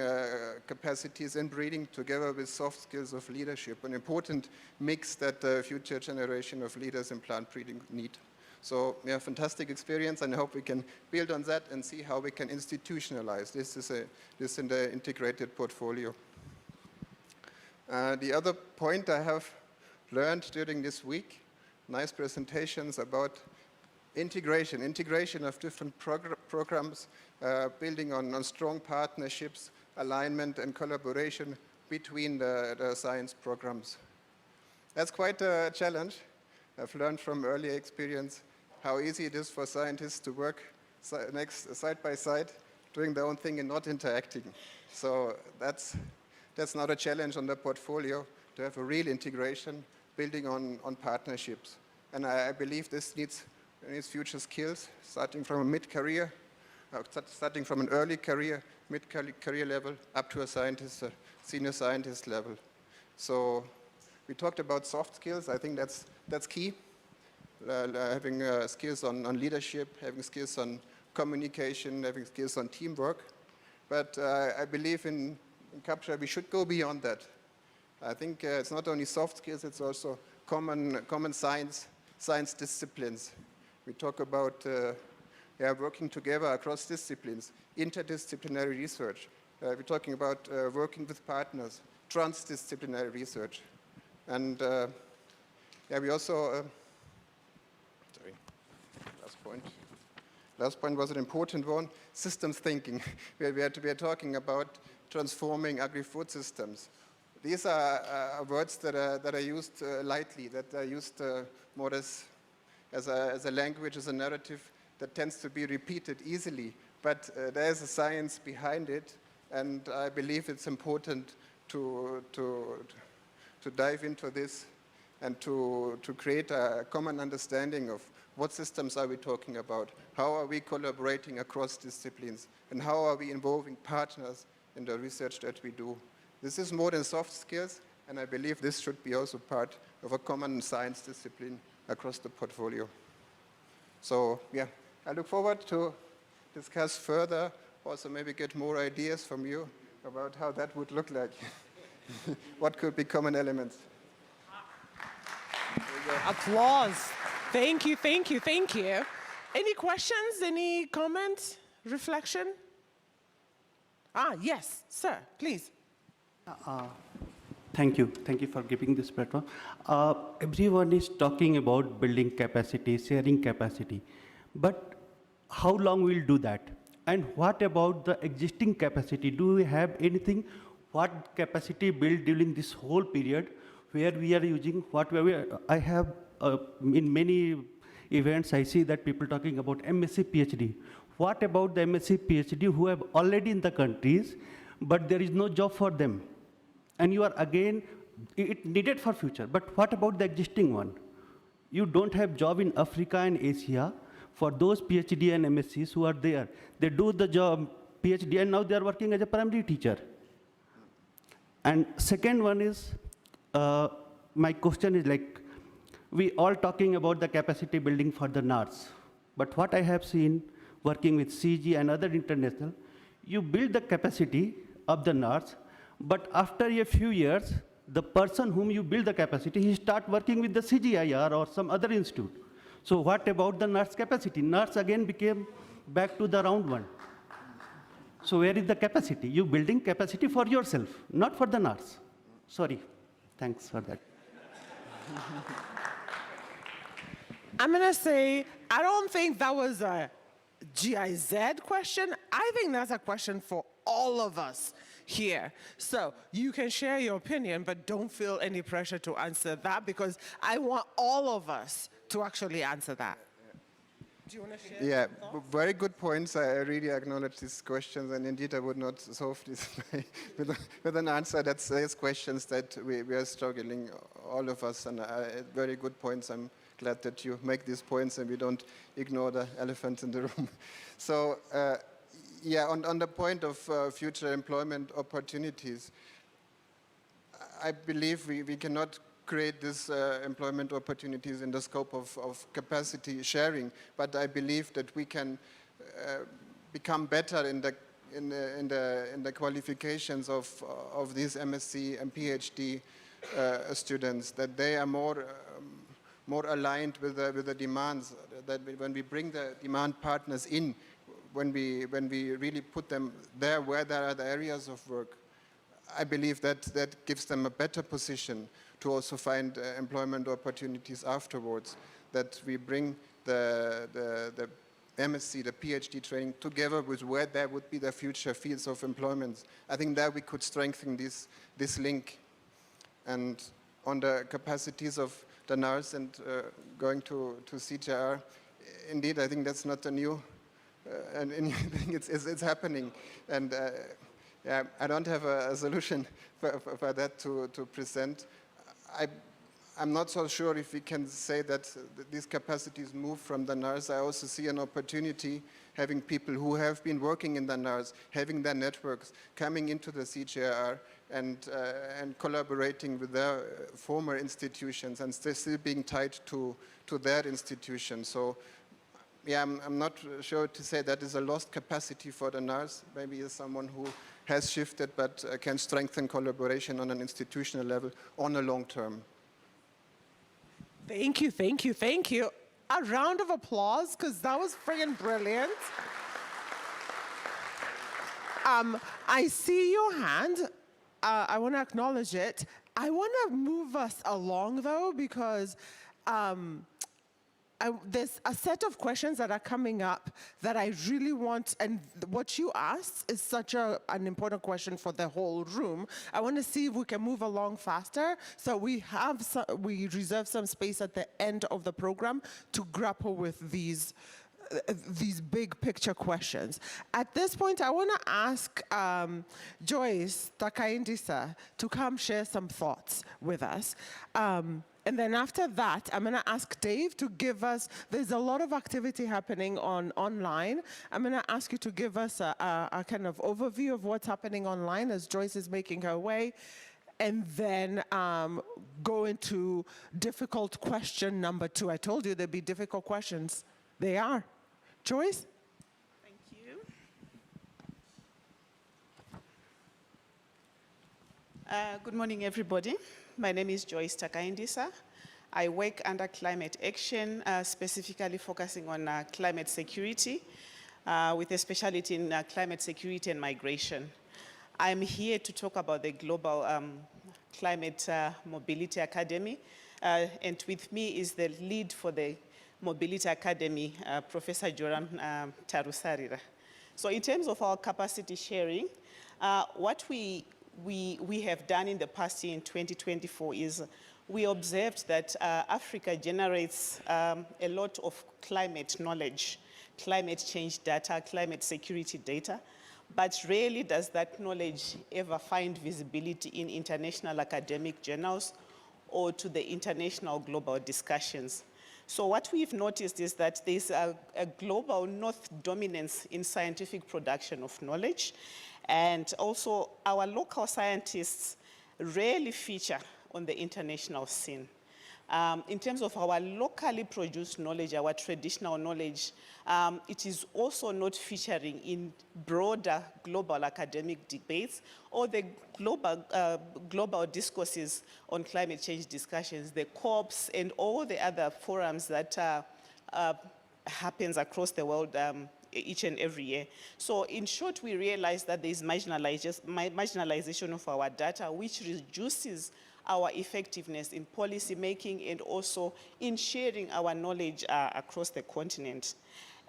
Speaker 7: capacities in breeding together with soft skills of leadership, an important mix that the future generation of leaders in plant breeding need. So, yeah, fantastic experience, and I hope we can build on that and see how we can institutionalize this in the integrated portfolio. The other point I have learned during this week, nice presentations about integration of different programs, building on strong partnerships, alignment and collaboration between the science programs. That's quite a challenge. I've learned from earlier experience how easy it is for scientists to work side by side, doing their own thing and not interacting. So that's not a challenge on the portfolio, to have a real integration, building on partnerships. And I believe this needs future skills, starting from a mid-career, starting from an early career, mid-career level, up to a scientist, a senior scientist level. So we talked about soft skills. I think that's key. Having skills on leadership, having skills on communication, having skills on teamwork. But I believe in CapSha we should go beyond that. I think it's not only soft skills, it's also common science disciplines. We talk about working together across disciplines, interdisciplinary research. We're talking about working with partners, transdisciplinary research. And we also, last point was an important one, systems thinking. We are talking about transforming agri-food systems. These are words that are used lightly, that are used more as a language, as a narrative that tends to be repeated easily. But there is a science behind it, and I believe it's important to dive into this and to create a common understanding of what systems are we talking about, how are we collaborating across disciplines, and how are we involving partners in the research that we do. This is more than soft skills, and I believe this should be also part of a common science discipline across the portfolio. So, yeah, I look forward to discuss further, also maybe get more ideas from you about how that would look like. What could be common elements?
Speaker 1: Applause. Thank you, thank you, thank you. Any questions, any comments, reflection? Yes, sir, please.
Speaker 8: Thank you for giving this platform. Everyone is talking about building capacity, sharing capacity, but how long we'll do that? And what about the existing capacity? Do we have anything, what capacity built during this whole period where we are using I have, in many events, I see that people talking about MSc, PhD. What about the MSc, PhD who have already in the countries, but there is no job for them? And you are again, it needed for future, but what about the existing one? You don't have job in Africa and Asia for those PhD and MScs who are there. They do the job, PhD, and now they are working as a primary teacher. And second one is, my question is like, we all talking about the capacity building for the NARS, but what I have seen working with CG and other international, you build the capacity of the NARS, but after a few years, the person whom you build the capacity, he start working with the CGIAR or some other institute. So what about the nurse capacity? Nurse again became back to the round one. So where is the capacity? You building capacity for yourself, not for the nurse. Sorry, thanks for that.
Speaker 1: I'm going to say, I don't think that was a GIZ question. I think that's a question for all of us here. So you can share your opinion, but don't feel any pressure to answer that because I want all of us to actually answer that. Do you want to share?
Speaker 7: Yeah, very good points. I really acknowledge these questions, and indeed I would not solve this with an answer that says questions that we are struggling, all of us, and very good points. I'm glad that you make these points and we don't ignore the elephant in the room. So, yeah, on the point of future employment opportunities, I believe we cannot create these employment opportunities in the scope of capacity sharing, but I believe that we can become better in the qualifications of these MSc and PhD students, that they are more aligned with the demands, that when we bring the demand partners in, when we really put them there where there are the areas of work, I believe that gives them a better position to also find employment opportunities afterwards, that we bring the MSc, the PhD training together with where there would be the future fields of employment. I think that we could strengthen this link. And on the capacities of the nurse and going to CGIAR, indeed, I think that's not a new thing. It's happening. And yeah, I don't have a solution for that to present. I'm not so sure if we can say that these capacities move from the nurse. I also see an opportunity having people who have been working in the nurse, having their networks, coming into the CGIAR and collaborating with their former institutions and still being tied to their institution. So yeah, I'm not sure to say that is a lost capacity for the nurse. Maybe it's someone who has shifted but can strengthen collaboration on an institutional level on a long term.
Speaker 1: Thank you, thank you, thank you. A round of applause, because that was friggin' brilliant. I see your hand. I want to acknowledge it. I want to move us along, though, because there's a set of questions that are coming up that I really want, and what you asked is such an important question for the whole room. I want to see if we can move along faster, so we reserve some space at the end of the program to grapple with these big picture questions. At this point, I want to ask Joyce Takaindisa to come share some thoughts with us. And then after that, I'm going to ask Dave to give us, there's a lot of activity happening online. I'm going to ask you to give us a kind of overview of what's happening online as Joyce is making her way. And then go into difficult question number 2. I told you there'd be difficult questions. They are. Joyce?
Speaker 9: Thank you. Good morning, everybody. My name is Joyce Takaindisa. I work under climate action, specifically focusing on climate security, with a specialty in climate security and migration. I'm here to talk about the Global Climate Mobility Academy, and with me is the lead for the Mobility Academy, Professor Joram Tarusarira. So in terms of our capacity sharing, what we have done in the past year in 2024 is we observed that Africa generates a lot of climate knowledge, climate change data, climate security data, but rarely does that knowledge ever find visibility in international academic journals or to the international global discussions. So what we've noticed is that there's a global north dominance in scientific production of knowledge, and also our local scientists rarely feature on the international scene. In terms of our locally produced knowledge, our traditional knowledge, it is also not featuring in broader global academic debates or the global discourses on climate change discussions, the COPs and all the other forums that happens across the world each and every year. So in short, we realize that there is marginalization of our data, which reduces our effectiveness in policy making and also in sharing our knowledge across the continent.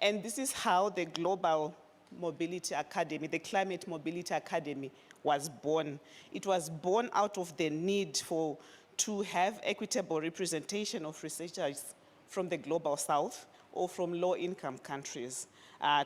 Speaker 9: And this is how the Global Mobility Academy, the Climate Mobility Academy, was born. It was born out of the need to have equitable representation of researchers from the Global South or from low-income countries,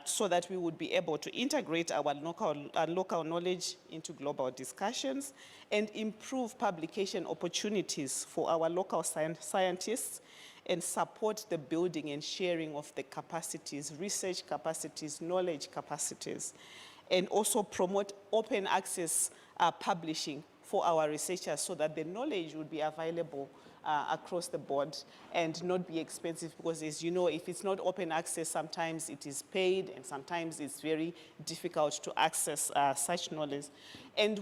Speaker 9: so that we would be able to integrate our local knowledge into global discussions and improve publication opportunities for our local scientists and support the building and sharing of the capacities, research capacities, knowledge capacities, and also promote open access publishing for our researchers so that the knowledge would be available across the board and not be expensive, because as you know, if it's not open access, sometimes it is paid and sometimes it's very difficult to access such knowledge. And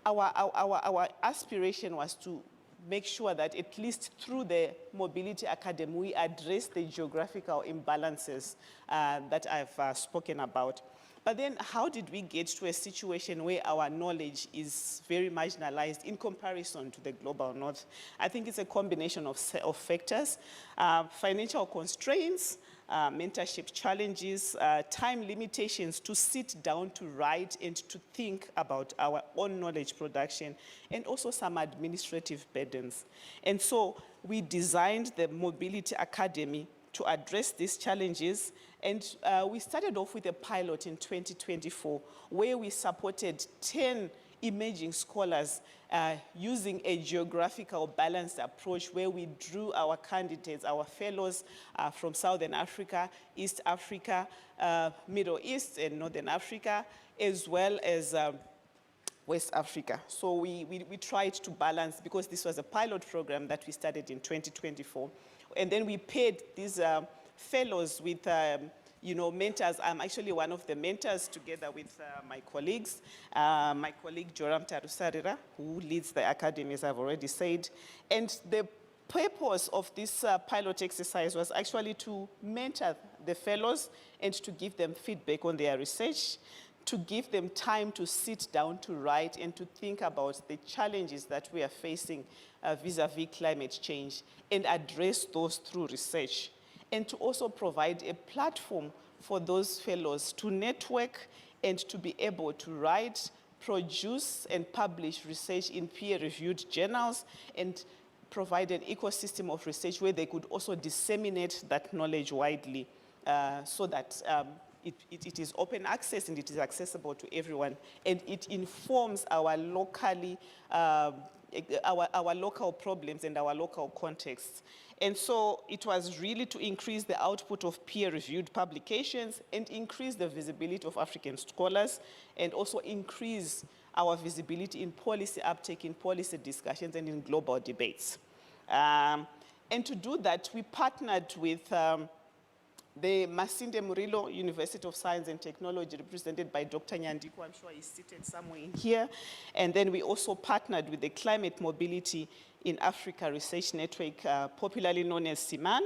Speaker 9: our aspiration was to make sure that at least through the Mobility Academy, we address the geographical imbalances that I've spoken about. But then how did we get to a situation where our knowledge is very marginalized in comparison to the global north? I think it's a combination of factors, financial constraints, mentorship challenges, time limitations to sit down to write and to think about our own knowledge production, and also some administrative burdens. And so we designed the Mobility Academy to address these challenges. And we started off with a pilot in 2024, where we supported 10 emerging scholars using a geographical balanced approach, where we drew our candidates, our fellows from Southern Africa, East Africa, Middle East and Northern Africa, as well as West Africa. So we tried to balance, because this was a pilot program that we started in 2024. And then we paired these fellows with mentors. I'm actually one of the mentors, together with my colleagues. My colleague Joram Tarusarira, who leads the academy, as I've already said. And the purpose of this pilot exercise was actually to mentor the fellows and to give them feedback on their research, to give them time to sit down to write and to think about the challenges that we are facing vis-a-vis climate change and address those through research, and to also provide a platform for those fellows to network and to be able to write, produce, and publish research in peer-reviewed journals, and provide an ecosystem of research where they could also disseminate that knowledge widely, so that it is open access and it is accessible to everyone, and it informs our local problems and our local contexts. And so it was really to increase the output of peer-reviewed publications and increase the visibility of African scholars, and also increase our visibility in policy uptake, in policy discussions, and in global debates. And to do that, we partnered with the Masinde Murillo University of Science and Technology, represented by Dr. Nyandiko. I'm sure he's seated somewhere in here. And then we also partnered with the Climate Mobility in Africa Research Network, popularly known as CIMAN.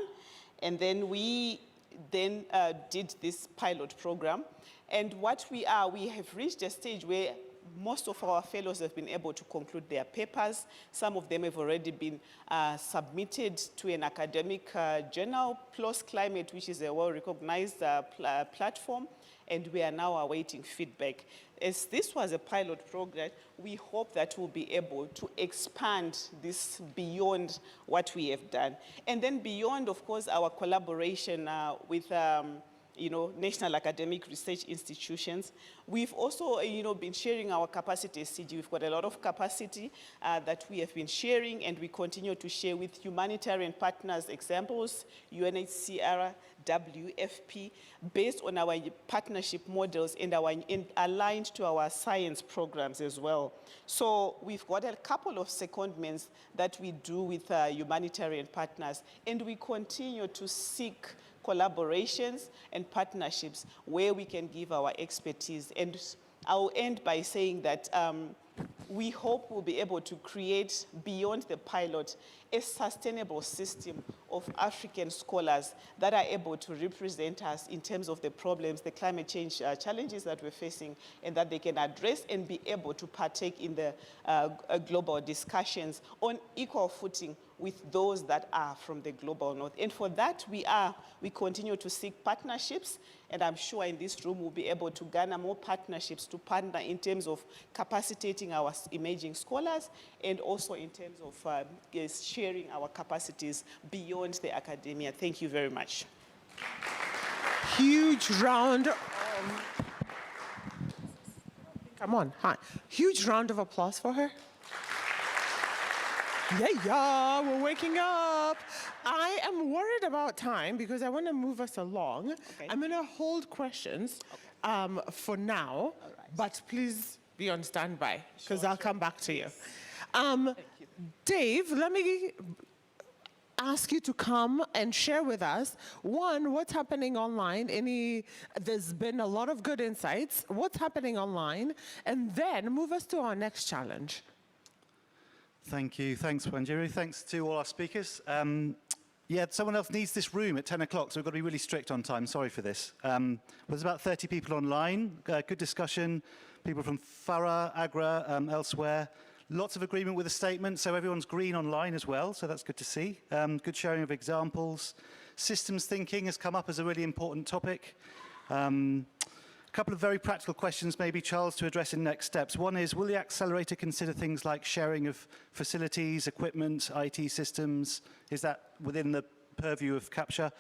Speaker 9: And then we did this pilot program. And what we have reached a stage where most of our fellows have been able to conclude their papers. Some of them have already been submitted to an academic journal, PLOS Climate, which is a well-recognized platform, and we are now awaiting feedback. As this was a pilot program, we hope that we'll be able to expand this beyond what we have done. And then beyond, of course, our collaboration with national academic research institutions. We've also, been sharing our capacity as CG. We've got a lot of capacity that we have been sharing, and we continue to share with humanitarian partners examples, UNHCR, WFP, based on our partnership models and aligned to our science programs as well. So we've got a couple of secondments that we do with humanitarian partners, and we continue to seek collaborations and partnerships where we can give our expertise. And I'll end by saying that we hope we'll be able to create, beyond the pilot, a sustainable system of African scholars that are able to represent us in terms of the problems, the climate change challenges that we're facing, and that they can address and be able to partake in the global discussions on equal footing with those that are from the global north. And for that, we continue to seek partnerships, and I'm sure in this room we'll be able to garner more partnerships to partner in terms of capacitating our emerging scholars, and also in terms of sharing our capacities beyond the academia. Thank you very much.
Speaker 1: Huge round. Come on, hi. Huge round of applause for her. Yeah, we're waking up. I am worried about time because I want to move us along.
Speaker 9: Okay.
Speaker 1: I'm going to hold questions for now, but please be on standby because I'll come back to you. Dave, let me ask you to come and share with us, one, what's happening online? There's been a lot of good insights. What's happening online? And then move us to our next challenge.
Speaker 4: Thank you. Thanks, Wanjiru. Thanks to all our speakers. Yeah, someone else needs this room at 10 o'clock, so we've got to be really strict on time. Sorry for this. There's about 30 people online. Good discussion. People from Farah, Agra, elsewhere. Lots of agreement with the statement, so everyone's green online as well, so that's good to see. Good sharing of examples. Systems thinking has come up as a really important topic. A couple of very practical questions, maybe, Charles, to address in next steps. One is, will the accelerator consider things like sharing of facilities, equipment, IT systems? Is that within the purview of CapSha?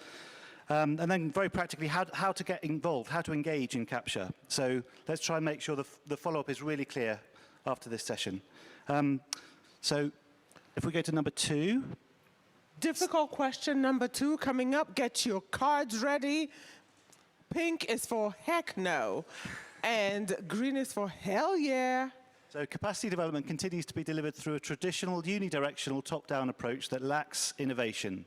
Speaker 4: And then very practically, how to get involved, how to engage in CapSha. So let's try and make sure the follow-up is really clear after this session. So if we go to number 2.
Speaker 1: Difficult question number 2 coming up. Get your cards ready. Pink is for heck no, and green is for hell yeah.
Speaker 4: So capacity development continues to be delivered through a traditional unidirectional top-down approach that lacks innovation.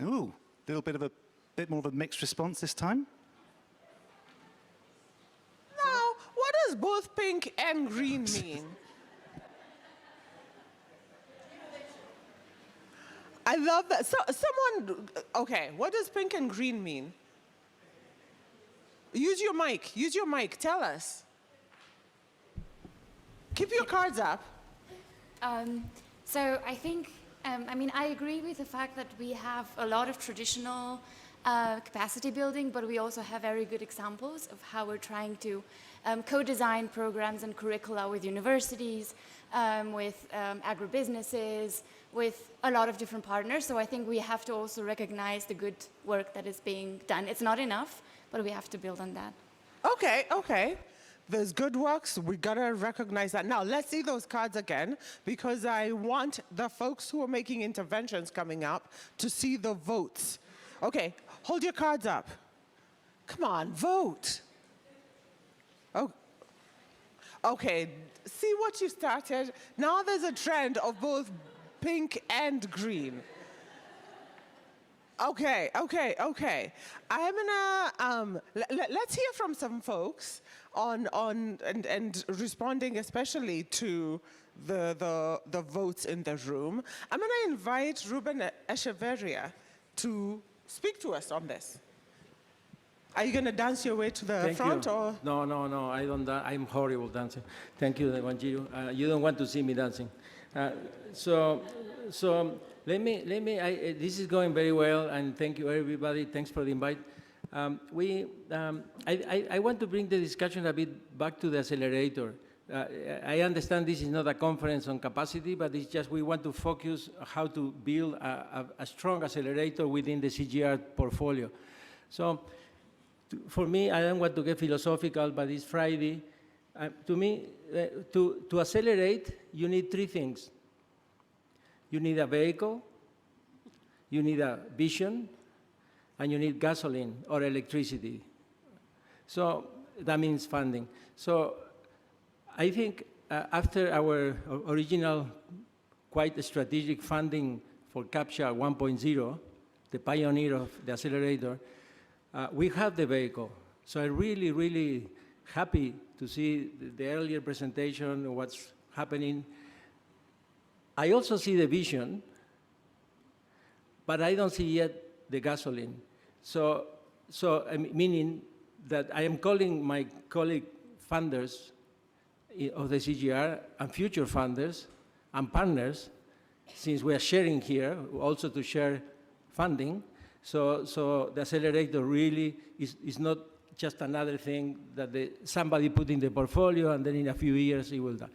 Speaker 4: Ooh, a bit more of a mixed response this time.
Speaker 1: Now, what does both pink and green mean? I love that. So, okay, what does pink and green mean? Use your mic, tell us. Keep your cards up.
Speaker 10: So I think, I agree with the fact that we have a lot of traditional capacity building, but we also have very good examples of how we're trying to co-design programs and curricula with universities, with agribusinesses, with a lot of different partners. So I think we have to also recognize the good work that is being done. It's not enough, but we have to build on that.
Speaker 1: Okay. There's good works, we gotta recognize that. Now, let's see those cards again, because I want the folks who are making interventions coming up to see the votes. Okay, hold your cards up. Come on, vote. Oh. Okay, see what you started? Now there's a trend of both pink and green. Okay. I'm gonna, let's hear from some folks and responding especially to the votes in the room. I'm gonna invite Ruben Echeverria to speak to us on this. Are you gonna dance your way to the front or?
Speaker 11: No, I don't dance. I'm horrible dancing. Thank you, Wanjiru. You don't want to see me dancing. So this is going very well, and thank you, everybody. Thanks for the invite. I want to bring the discussion a bit back to the accelerator. I understand this is not a conference on capacity, but it's just we want to focus how to build a strong accelerator within the CGIAR portfolio. So for me, I don't want to get philosophical, but it's Friday. To me, to accelerate, you need 3 things. You need a vehicle, you need a vision, and you need gasoline or electricity. So that means funding. So I think after our original quite strategic funding for CapSha 1.0, the pioneer of the accelerator, we have the vehicle. So I'm really, really happy to see the earlier presentation, what's happening. I also see the vision, but I don't see yet the gasoline. So meaning that I am calling my colleague funders of the CGIAR and future funders and partners, since we are sharing here, also to share funding. So the accelerator really is not just another thing that somebody put in the portfolio and then in a few years it will die.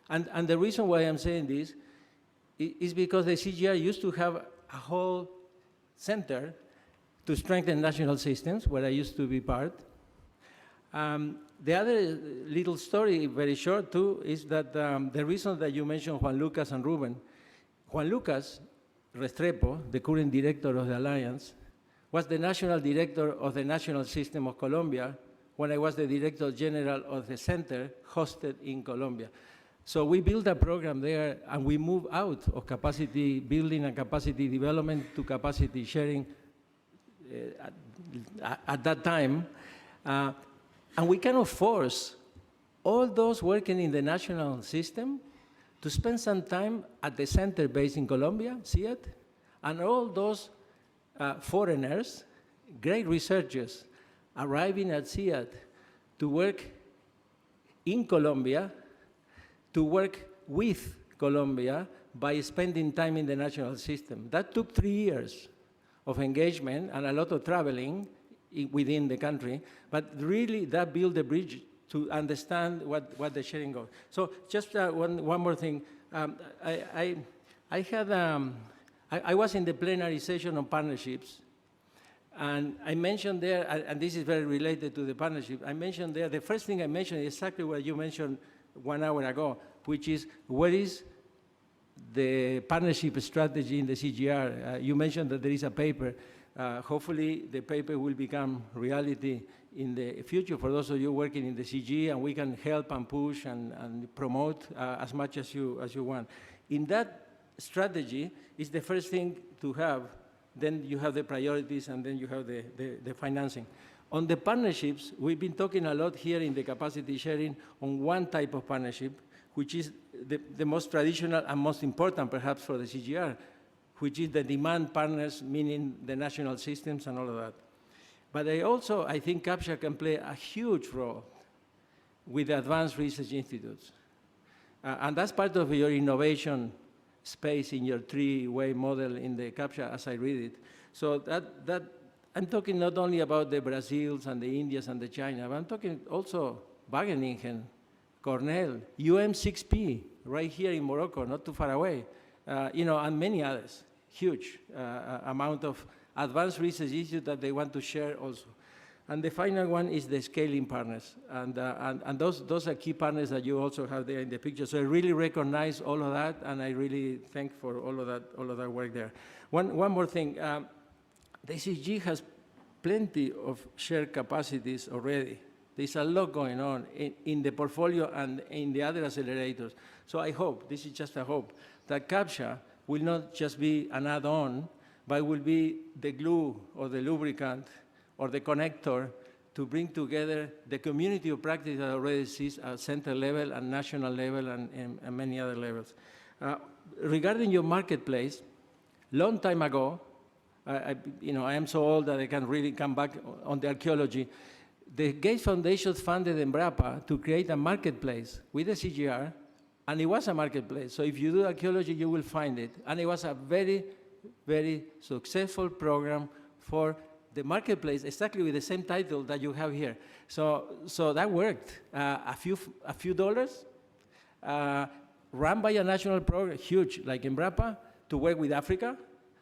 Speaker 11: And the reason why I'm saying this is because the CGIAR used to have a whole center to strengthen national systems, where I used to be part. The other little story, very short too, is that the reason that you mentioned Juan Lucas and Ruben, Juan Lucas Restrepo, the current director of the Alliance, was the national director of the National System of Colombia when I was the Director General of the center hosted in Colombia. So we built a program there, and we moved out of capacity building and capacity development to capacity sharing at that time. And we cannot force all those working in the national system to spend some time at the center based in Colombia, CIAT, and all those foreigners, great researchers, arriving at CIAT to work in Colombia, to work with Colombia by spending time in the national system. That took 3 years of engagement and a lot of traveling within the country, but really that built a bridge to understand what the sharing goes. So just one more thing. I was in the plenary session on partnerships, and I mentioned there, and this is very related to the partnership, I mentioned there, the first thing I mentioned is exactly what you mentioned 1 hour ago, which is what is the partnership strategy in the CGIAR. You mentioned that there is a paper. Hopefully the paper will become reality in the future for those of you working in the CG, and we can help and push and promote as much as you want. In that strategy is the first thing to have, then you have the priorities, and then you have the financing. On the partnerships, we've been talking a lot here in the capacity sharing on one type of partnership, which is the most traditional and most important perhaps for the CGIAR, which is the demand partners, meaning the national systems and all of that. But I think CapSha can play a huge role with the advanced research institutes. And that's part of your innovation space in your three-way model in the CapSha, as I read it. So that I'm talking not only about the Brazils and the Indias and the China, but I'm talking also Wageningen, Cornell, UM6P, right here in Morocco, not too far away, and many others. Huge amount of advanced research issues that they want to share also. And the final one is the scaling partners. And those are key partners that you also have there in the picture. So I really recognize all of that, and I really thank for all of that work there. One more thing. The CG has plenty of shared capacities already. There's a lot going on in the portfolio and in the other accelerators. So I hope, this is just a hope, that CapSha will not just be an add-on, but will be the glue or the lubricant or the connector to bring together the community of practice that already exists at center level and national level and many other levels. Regarding your marketplace, long time ago, I am so old that I can really come back on the archaeology. The Gates Foundation funded Embrapa to create a marketplace with the CGIAR, and it was a marketplace. So if you do archaeology, you will find it. And it was a very, very successful program for the marketplace, exactly with the same title that you have here. So that worked. A few dollars, run by a national program, huge, like Embrapa, to work with Africa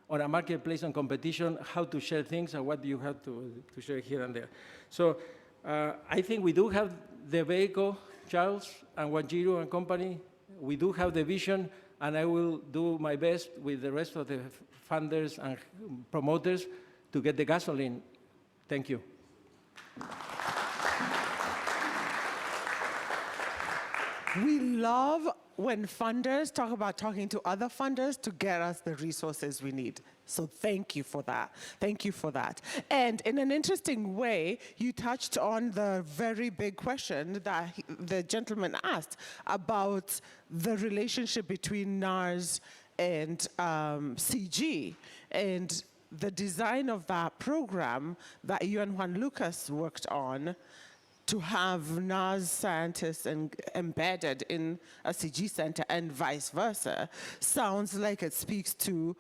Speaker 11: on a marketplace on competition, how to share things and what you have to share here and there. So I think we do have the vehicle, Charles and Wanjiru and company. We do have the vision, and I will do my best with the rest of the funders and promoters to get the gasoline. Thank you.
Speaker 1: We love when funders talk about talking to other funders to get us the resources we need. So thank you for that. Thank you for that. And in an interesting way, you touched on the very big question that the gentleman asked about the relationship between NARS and CG. And the design of that program that you and Juan Lucas worked on to have NAS scientists embedded in a CG center and vice versa sounds like it speaks to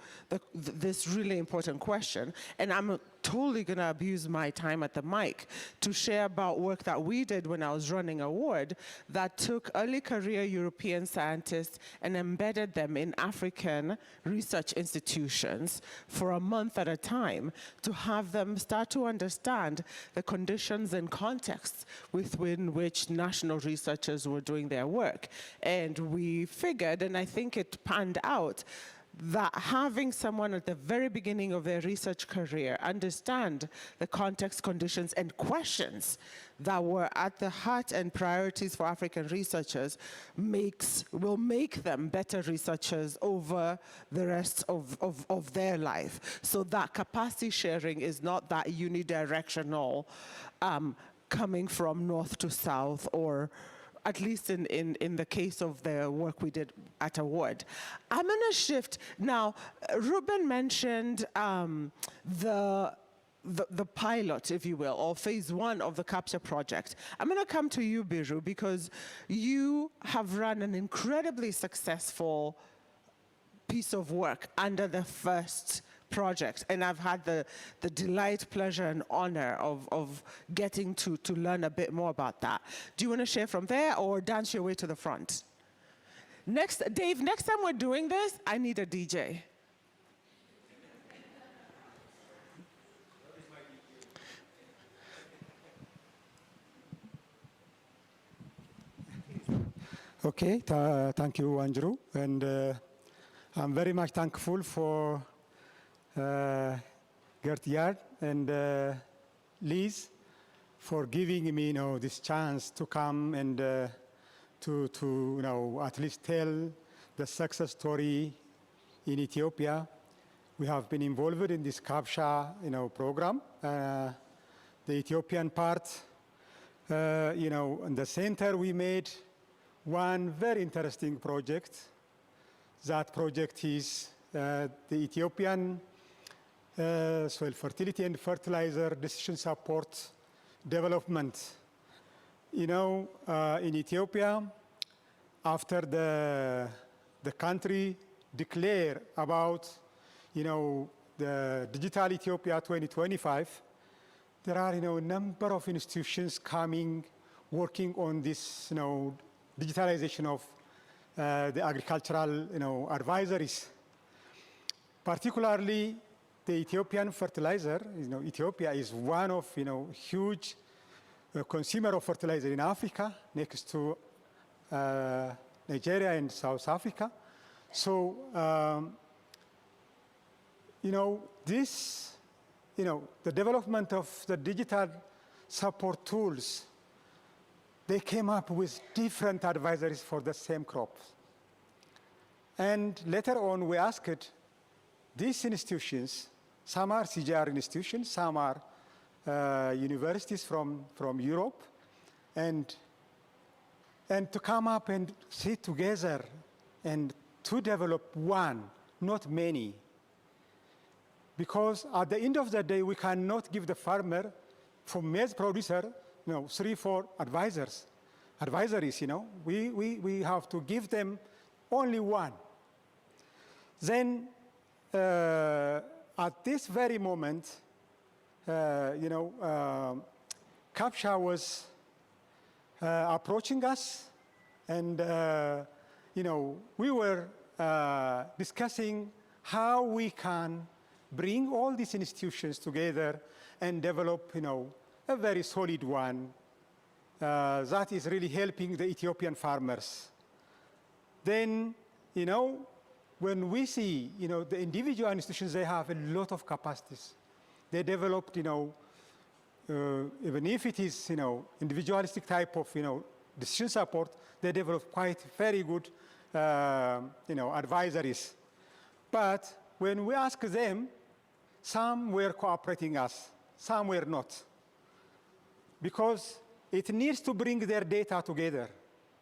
Speaker 1: this really important question. And I'm totally going to abuse my time at the mic to share about work that we did when I was running Award that took early career European scientists and embedded them in African research institutions for a month at a time to have them start to understand the conditions and contexts within which national researchers were doing their work. And we figured, and I think it panned out, that having someone at the very beginning of their research career understand the context, conditions, and questions that were at the heart and priorities for African researchers will make them better researchers over the rest of their life. So that capacity sharing is not that unidirectional coming from north to south, or at least in the case of the work we did at Award. I'm going to shift. Now, Ruben mentioned the pilot, if you will, or phase one of the CapSha project. I'm going to come to you, Biru, because you have run an incredibly successful piece of work under the first project, and I've had the delight, pleasure, and honor of getting to learn a bit more about that. Do you want to share from there or dance your way to the front? Next, Dave, next time we're doing this, I need a DJ.
Speaker 12: Okay, thank you, Andrew, and I'm very much thankful for Gert-Jaap and Liz for giving me, this chance to come and to at least tell the success story in Ethiopia. We have been involved in this CapSha, program. The Ethiopian part, in the center we made one very interesting project. That project is the Ethiopian soil fertility and fertilizer decision support development. In Ethiopia, after the country declared about, the Digital Ethiopia 2025, there are, a number of institutions coming, working on this, digitalization of the agricultural, advisories. Particularly, the Ethiopian fertilizer, Ethiopia is one of, huge consumer of fertilizer in Africa, next to Nigeria and South Africa. So, the development of the digital support tools, they came up with different advisories for the same crops. And later on, we asked these institutions, some are CGIAR institutions, some are universities from Europe, and to come up and sit together and to develop one, not many. Because at the end of the day, we cannot give the farmer, from maize producer, 3, 4 advisories. We have to give them only one. Then, at this very moment, CapSha was approaching us, and we were discussing how we can bring all these institutions together and develop, a very solid one that is really helping the Ethiopian farmers. Then, when we see, the individual institutions, they have a lot of capacities. They developed, even if it is, individualistic type of, decision support, they develop quite very good, advisories. But when we ask them, some were cooperating us, some were not. Because it needs to bring their data together.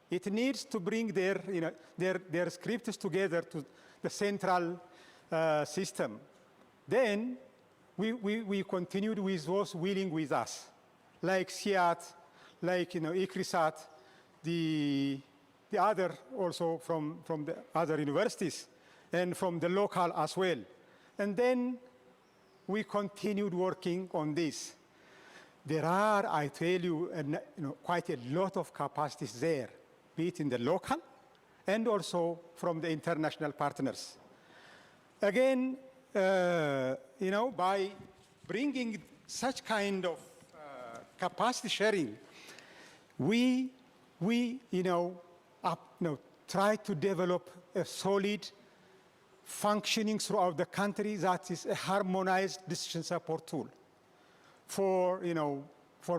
Speaker 12: It needs to bring their scripts together to the central system. Then we continued with those willing with us, like CIAT, like ICRISAT, the other also from the other universities, and from the local as well. And then we continued working on this. There are, I tell you, quite a lot of capacities there, be it in the local and also from the international partners. Again, by bringing such kind of capacity sharing, we try to develop a solid functioning throughout the country that is a harmonized decision support tool for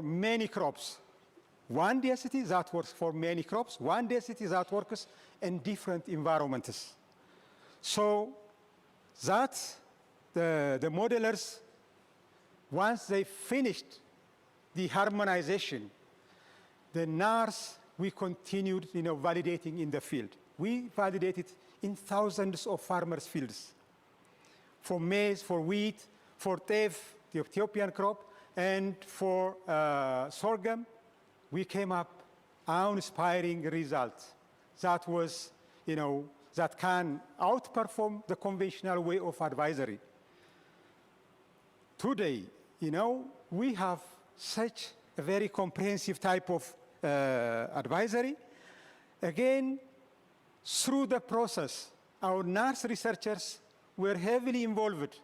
Speaker 12: many crops. One density that works for many crops, one density that works in different environments. So that the modelers, once they finished the harmonization, the NARS, we continued validating in the field. We validated in thousands of farmers' fields for maize, for wheat, for teff, the Ethiopian crop, and for sorghum. We came up uninspiring results that was, that can outperform the conventional way of advisory. Today, we have such a very comprehensive type of advisory. Again, through the process, our NARS researchers were heavily involved.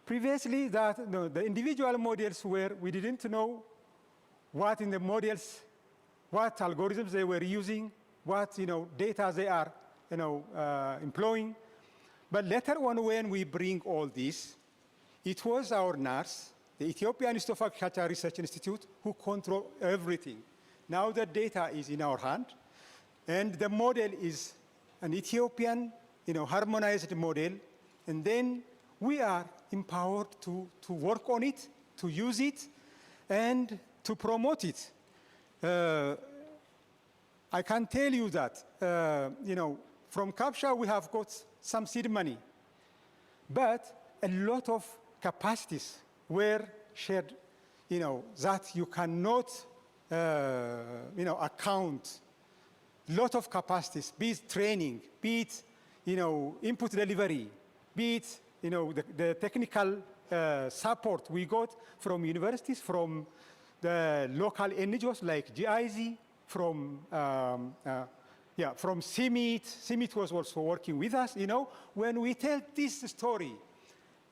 Speaker 12: Previously, the individual models we didn't know what in the models, what algorithms they were using, what data they are employing. But later on, when we bring all this, it was our NARS, the Ethiopian Institute of Agriculture Research Institute, who control everything. Now the data is in our hand, and the model is an Ethiopian, harmonized model, and then we are empowered to work on it, to use it, and to promote it. I can tell you that, from CapSha we have got some seed money, but a lot of capacities were shared, that you cannot, account. Lot of capacities, be it training, be it, input delivery, be it, the technical support we got from universities, from the local NGOs like GIZ, from CIMIT. CIMIT was also working with us, When we tell this story,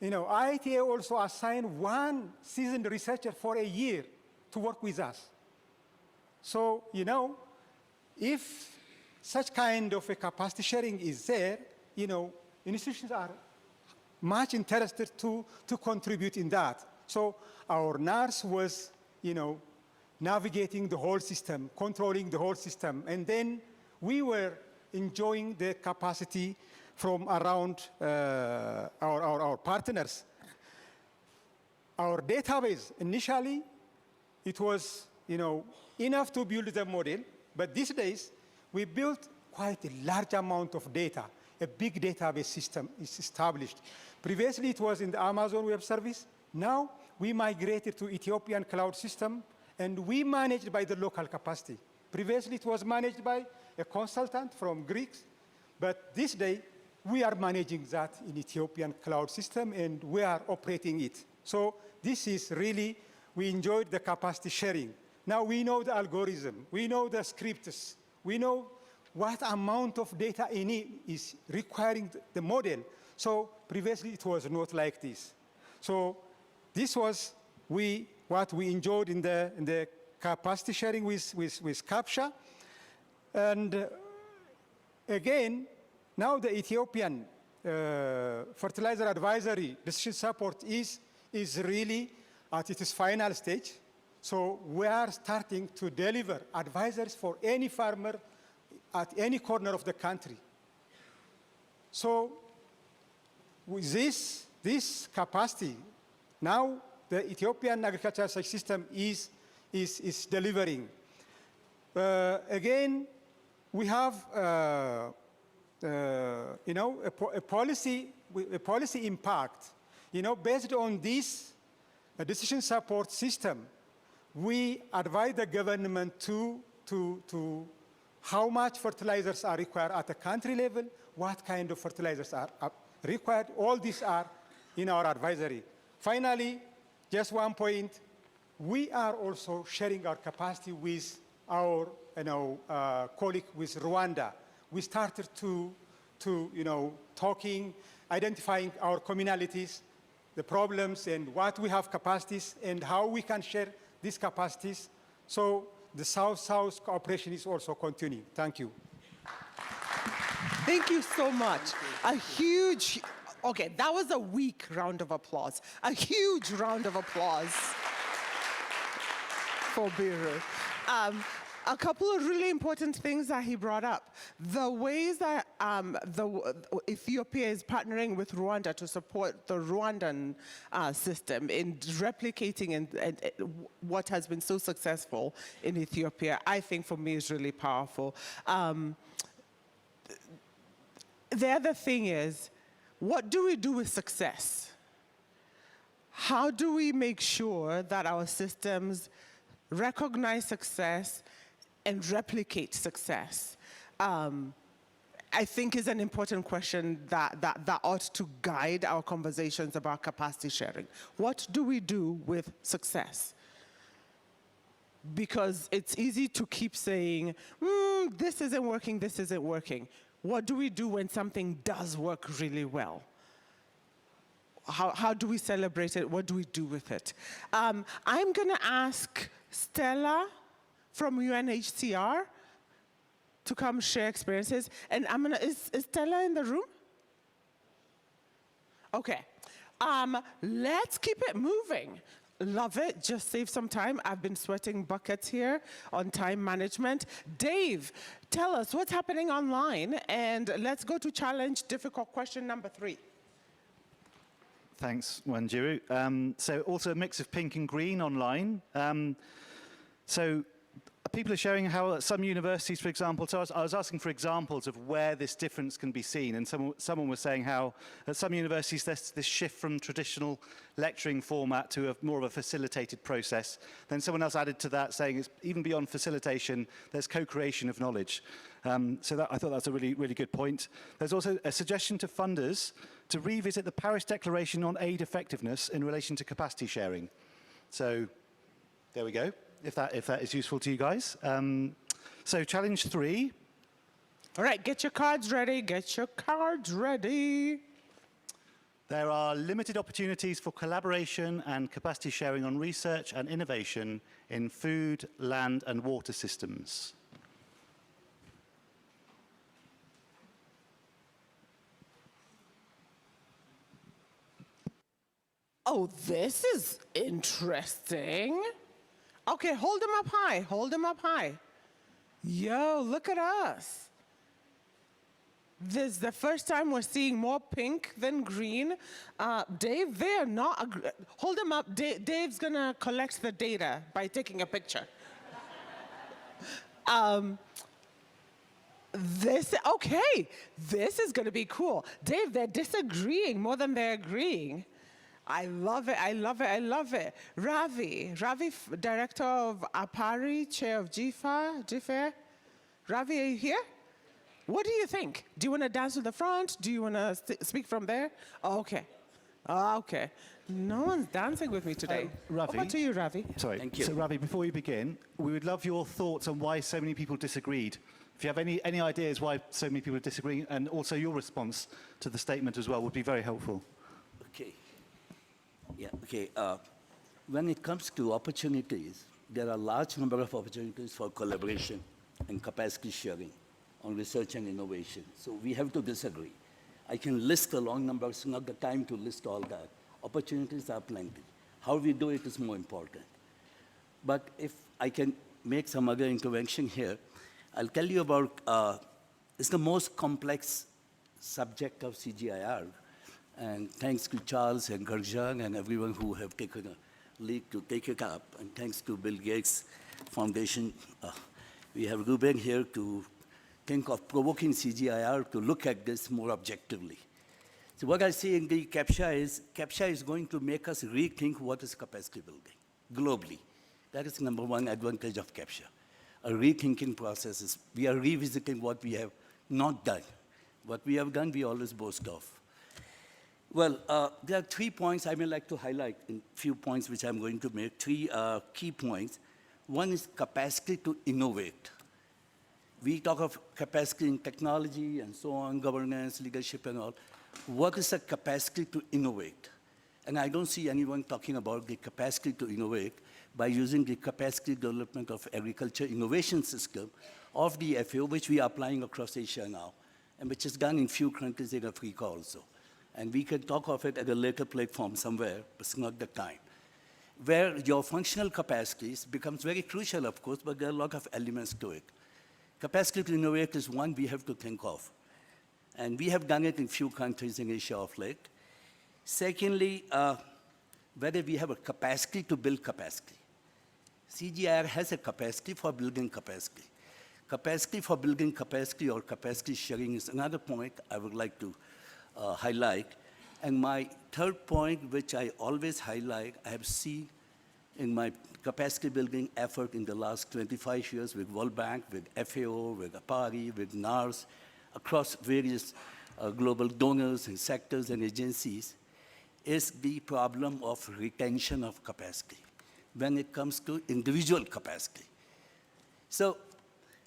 Speaker 12: IITA also assigned one seasoned researcher for a year to work with us. So, if such kind of a capacity sharing is there, institutions are much interested to contribute in that. So our NARS was, navigating the whole system, controlling the whole system, and then we were enjoying the capacity from around our partners. Our database, initially, it was, enough to build the model, but these days, we built quite a large amount of data. A big database system is established. Previously, it was in the Amazon Web Service. Now, we migrated to Ethiopian cloud system, and we managed by the local capacity. Previously, it was managed by a consultant from Greeks, but this day, we are managing that in Ethiopian cloud system, and we are operating it. So this is really, we enjoyed the capacity sharing. Now we know the algorithm, we know the scripts, we know what amount of data in it is requiring the model. So previously it was not like this. So this was what we enjoyed in the capacity sharing with CapSha. And again, Now the Ethiopian fertilizer advisory decision support is really at its final stage. So we are starting to deliver advisories for any farmer at any corner of the country. So with this capacity, now the Ethiopian agricultural system is delivering. Again, we have a policy impact. Based on this decision support system, we advise the government to how much fertilizers are required at the country level, what kind of fertilizers are required. All these are in our advisory. Finally, just one point, we are also sharing our capacity with our colleague with Rwanda. We started to talking, identifying our communalities, the problems, and what we have capacities, and how we can share these capacities. So the South-South cooperation is also continuing. Thank you.
Speaker 1: Thank you so much. A huge, okay, that was a weak round of applause. A huge round of applause for Biru. A couple of really important things that he brought up. The ways that Ethiopia is partnering with Rwanda to support the Rwandan system in replicating and what has been so successful in Ethiopia, I think for me is really powerful. The other thing is, what do we do with success? How do we make sure that our systems recognize success and replicate success? I think is an important question that ought to guide our conversations about capacity sharing. What do we do with success? Because it's easy to keep saying, this isn't working, this isn't working. What do we do when something does work really well? How do we celebrate it? What do we do with it? I'm going to ask Stella from UNHCR to come share experiences. And is Stella in the room? Okay. Let's keep it moving. Love it. Just save some time. I've been sweating buckets here on time management. Dave, tell us what's happening online, and let's go to challenge difficult question number 3.
Speaker 4: Thanks, Wanjiru. So also a mix of pink and green online. So people are sharing how at some universities, for example, so I was asking for examples of where this difference can be seen, and someone was saying how at some universities there's this shift from traditional lecturing format to more of a facilitated process. Then someone else added to that saying it's even beyond facilitation, there's co-creation of knowledge. So I thought that's a really, really good point. There's also a suggestion to funders to revisit the Paris Declaration on aid effectiveness in relation to capacity sharing. So there we go. If that is useful to you guys. So challenge 3.
Speaker 1: All right, get your cards ready, get your cards ready.
Speaker 4: There are limited opportunities for collaboration and capacity sharing on research and innovation in food, land, and water systems.
Speaker 1: Oh, this is interesting. Okay, hold them up high, hold them up high. Yo, look at us. This is the first time we're seeing more pink than green. Dave, they are not, hold them up. Dave's gonna collect the data by taking a picture. Okay, this is gonna be cool. Dave, they're disagreeing more than they're agreeing. I love it, I love it, I love it. Ravi, Director of APARI, Chair of GFAIR. Ravi, are you here? What do you think? Do you want to dance to the front? Do you want to speak from there? Oh, okay. Oh, okay. No one's dancing with me today.
Speaker 4: Ravi.
Speaker 1: Over to you, Ravi.
Speaker 4: Sorry.
Speaker 13: Thank you.
Speaker 4: So, Ravi, before we begin, we would love your thoughts on why so many people disagreed. If you have any ideas why so many people are disagreeing, and also your response to the statement as well would be very helpful.
Speaker 13: Okay. Yeah, okay. When it comes to opportunities, there are a large number of opportunities for collaboration and capacity sharing. on research and innovation. So we have to disagree. I can list a long number, it's not the time to list all that. Opportunities are plenty. How we do it is more important. But if I can make some other intervention here, I'll tell you about, it's the most complex subject of CGIAR. And thanks to Charles and Garjan and everyone who have taken a lead to take it up, and thanks to Bill Gates Foundation, we have Ruben here to think of provoking CGIAR to look at this more objectively. So what I see in the CapSha is going to make us rethink what is capacity building globally. That is number one advantage of CapSha. A rethinking process is, we are revisiting what we have not done. What we have done, we always boast of. Well, there are 3 points I may like to highlight, in few points which I'm going to make, 3 key points. One is capacity to innovate. We talk of capacity in technology and so on, governance, leadership and all. What is the capacity to innovate? And I don't see anyone talking about the capacity to innovate by using the capacity development of agriculture innovation system of the FAO, which we are applying across Asia now, and which is done in few countries in Africa also. And we can talk of it at a later platform somewhere, but it's not the time. Where your functional capacities becomes very crucial, of course, but there are a lot of elements to it. Capacity to innovate is one we have to think of. And we have done it in few countries in Asia of late. Secondly, whether we have a capacity to build capacity. CGIAR has a capacity for building capacity. Capacity for building capacity or capacity sharing is another point I would like to highlight. And my third point, which I always highlight, I have seen in my capacity building effort in the last 25 years with World Bank, with FAO, with APARI, with NARS, across various global donors and sectors and agencies, is the problem of retention of capacity when it comes to individual capacity. So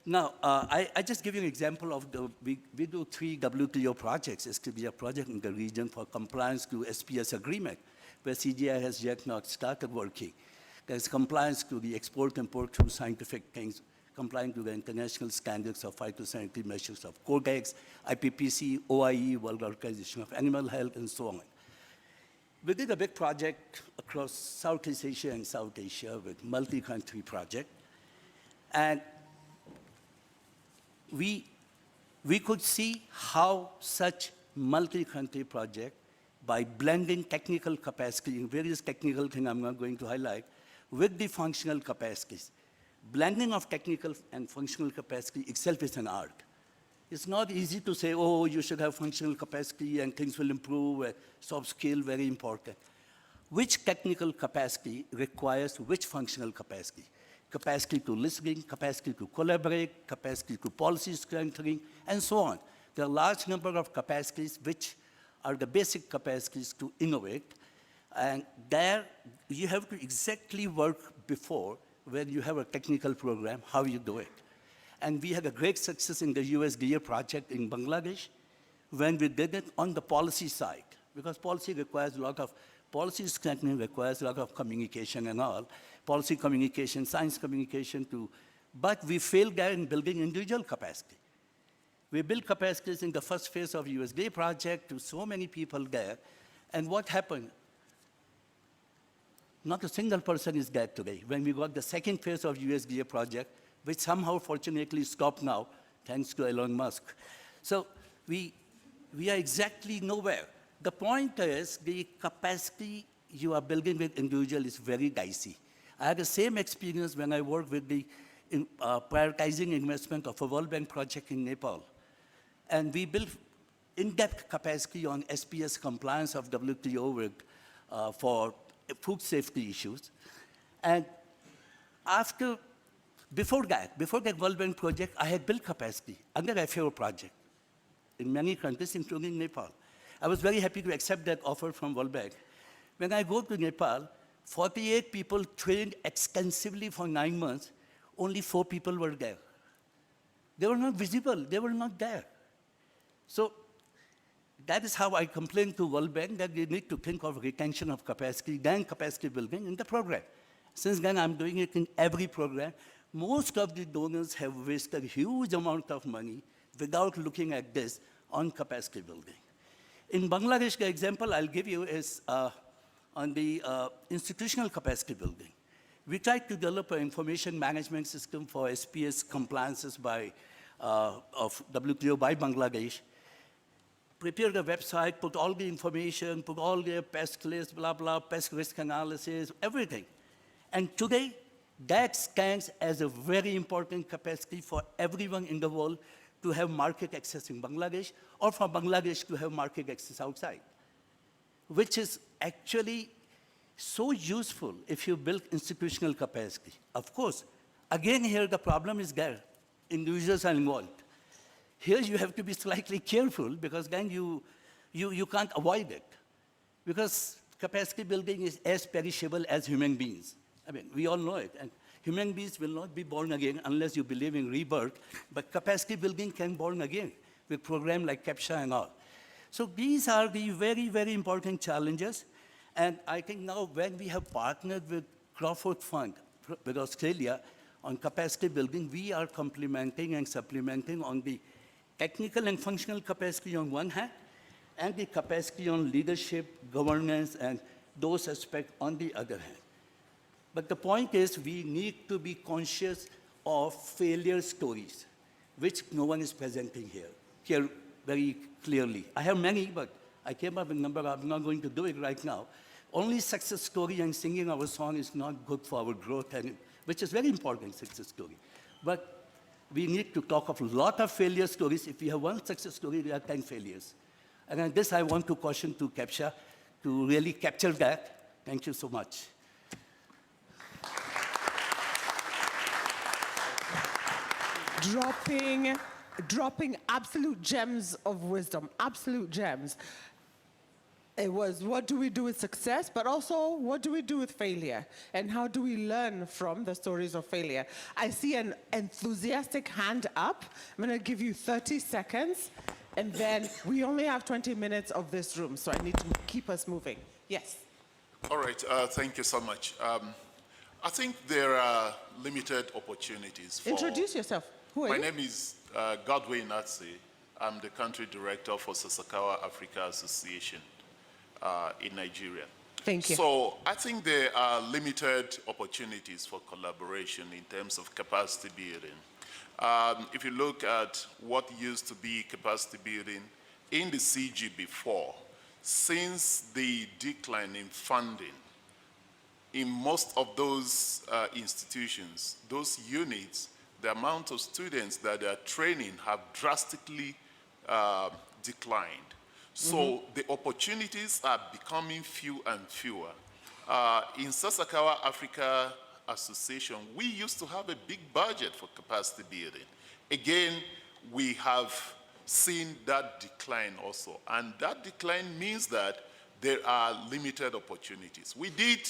Speaker 13: now, I just give you an example of we do 3 WTO projects. It's to be a project in the region for compliance to SPS agreement, where CGI has yet not started working. There's compliance to the export-import through scientific things, complying to the international standards of phytosanitary measures of Codex, IPPC, OIE, World Organization of Animal Health, and so on. We did a big project across Southeast Asia and South Asia with multi-country project. And we could see how such multi-country project, by blending technical capacity in various technical things I'm not going to highlight, with the functional capacities. Blending of technical and functional capacity itself is an art. It's not easy to say, oh, you should have functional capacity and things will improve, soft skill, very important. Which technical capacity requires which functional capacity? Capacity to listening, capacity to collaborate, capacity to policy strengthening, and so on. There are a large number of capacities which are the basic capacities to innovate. And there, you have to exactly work before when you have a technical program, how you do it. And we had a great success in the USDA project in Bangladesh when we did it on the policy side, because policy requires a lot of, policy strengthening requires a lot of communication and all, policy communication, science communication too, but we failed there in building individual capacity. We built capacities in the first phase of USDA project to so many people there, and what happened? Not a single person is dead today. When we got the second phase of USDA project, which somehow fortunately stopped now, thanks to Elon Musk. So we are exactly nowhere. The point is the capacity you are building with individual is very dicey. I had the same experience when I worked with the prioritizing investment of a World Bank project in Nepal. And we built in-depth capacity on SPS compliance of WTO with, for food safety issues. And before that World Bank project, I had built capacity under FAO project in many countries, including Nepal. I was very happy to accept that offer from World Bank. When I go to Nepal, 48 people trained extensively for 9 months, only 4 people were there. They were not visible, they were not there. So that is how I complained to World Bank that they need to think of retention of capacity, then capacity building in the program. Since then, I'm doing it in every program. Most of the donors have wasted a huge amount of money without looking at this on capacity building. In Bangladesh, the example I'll give you is on the institutional capacity building. We tried to develop an information management system for SPS compliances of WTO by Bangladesh, prepare the website, put all the information, put all their pest list, blah, blah, pest risk analysis, everything. And today, that stands as a very important capacity for everyone in the world to have market access in Bangladesh, or for Bangladesh to have market access outside, which is actually so useful if you build institutional capacity. Of course, again here the problem is there. Individuals are involved. Here you have to be slightly careful because then you can't avoid it. Because capacity building is as perishable as human beings. I mean, we all know it. And human beings will not be born again unless you believe in rebirth, but capacity building can born again with programs like CapSha and all. So these are the very, very important challenges. And I think now when we have partnered with Crawford Fund with Australia on capacity building, we are complementing and supplementing on the technical and functional capacity on one hand, and the capacity on leadership, governance, and those aspects on the other hand. But the point is we need to be conscious of failure stories, which no one is presenting here very clearly. I have many, but I came up with a number. I'm not going to do it right now. Only success story and singing our song is not good for our growth, and which is very important, success story. But we need to talk of a lot of failure stories. If we have one success story, there are 10 failures. And on this, I want to caution to CapSha to really capture that. Thank you so much.
Speaker 1: Dropping absolute gems of wisdom, absolute gems. It was what do we do with success, but also what do we do with failure? And how do we learn from the stories of failure? I see an enthusiastic hand up. I'm going to give you 30 seconds, and then we only have 20 minutes of this room, so I need to keep us moving. Yes.
Speaker 14: All right, thank you so much. I think there are limited opportunities for...
Speaker 1: Introduce yourself. Who are you?
Speaker 14: My name is Godwin Natsi. I'm the country director for Sasakawa Africa Association in Nigeria.
Speaker 1: Thank you.
Speaker 14: So I think there are limited opportunities for collaboration in terms of capacity building. If you look at what used to be capacity building in the CG before, since the decline in funding, in most of those institutions, those units, the amount of students that they are training have drastically declined. So the opportunities are becoming few and fewer. In Sasakawa Africa Association, we used to have a big budget for capacity building. Again, we have seen that decline also. And that decline means that there are limited opportunities. We did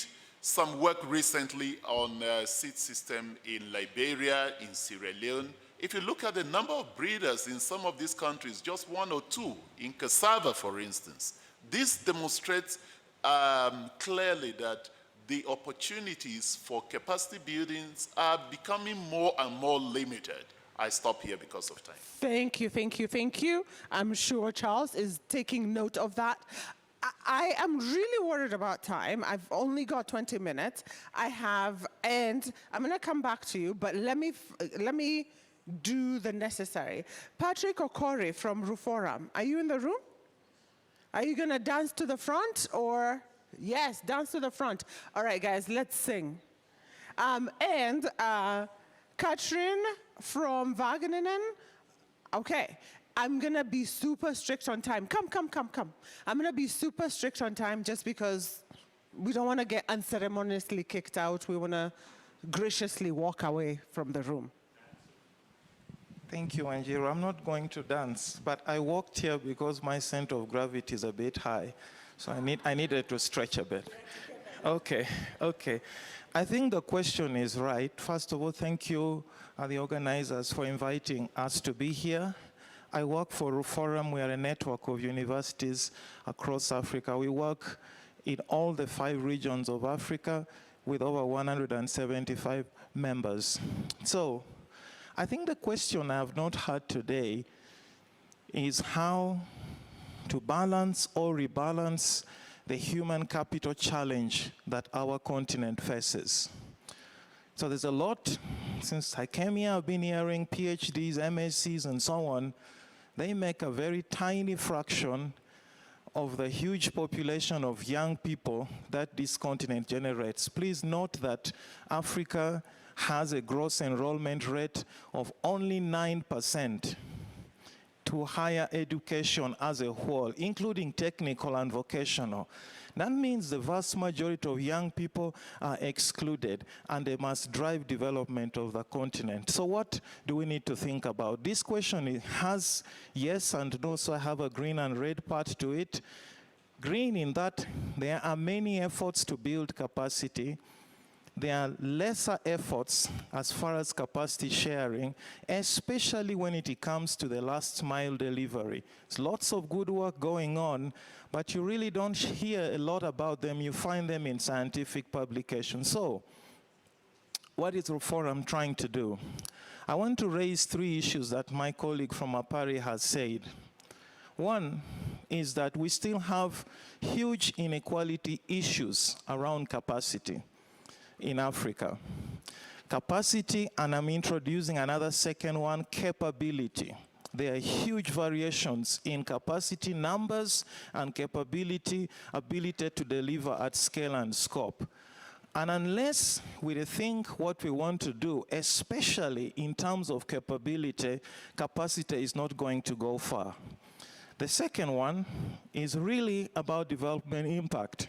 Speaker 14: some work recently on a seed system in Liberia, in Sierra Leone. If you look at the number of breeders in some of these countries, just one or two, in cassava, for instance, this demonstrates clearly that the opportunities for capacity buildings are becoming more and more limited. I stop here because of time.
Speaker 1: Thank you, thank you, thank you. I'm sure Charles is taking note of that. I am really worried about time. I've only got 20 minutes. And I'm going to come back to you, but let me do the necessary. Patrick Okori from Ruforum, are you in the room? Are you going to dance to the front or? Yes, dance to the front. All right, guys, let's sing. And Katrin from Wageningen. Okay. I'm going to be super strict on time. Come. I'm going to be super strict on time just because we don't want to get unceremoniously kicked out. We want to graciously walk away from the room.
Speaker 15: Thank you, Wanjiru. I'm not going to dance, but I walked here because my center of gravity is a bit high. So I needed to stretch a bit. Okay. I think the question is right. First of all, thank you, the organizers, for inviting us to be here. I work for Ruforum. We are a network of universities across Africa. We work in all the 5 regions of Africa with over 175 members. So I think the question I have not heard today is how to balance or rebalance the human capital challenge that our continent faces. So there's a lot. Since I came here, I've been hearing PhDs, MScs, and so on. They make a very tiny fraction of the huge population of young people that this continent generates. Please note that Africa has a gross enrollment rate of only 9% to higher education as a whole, including technical and vocational. That means the vast majority of young people are excluded, and they must drive development of the continent. So what do we need to think about? This question has yes and no, so I have a green and red part to it. Green in that there are many efforts to build capacity. There are lesser efforts as far as capacity sharing, especially when it comes to the last mile delivery. There's lots of good work going on, but you really don't hear a lot about them. You find them in scientific publications. So, what is the forum trying to do? I want to raise 3 issues that my colleague from APARI has said. One is that we still have huge inequality issues around capacity in Africa. Capacity, and I'm introducing another second one, capability. There are huge variations in capacity numbers and capability, ability to deliver at scale and scope. And unless we rethink what we want to do, especially in terms of capability, capacity is not going to go far. The second one is really about development impact.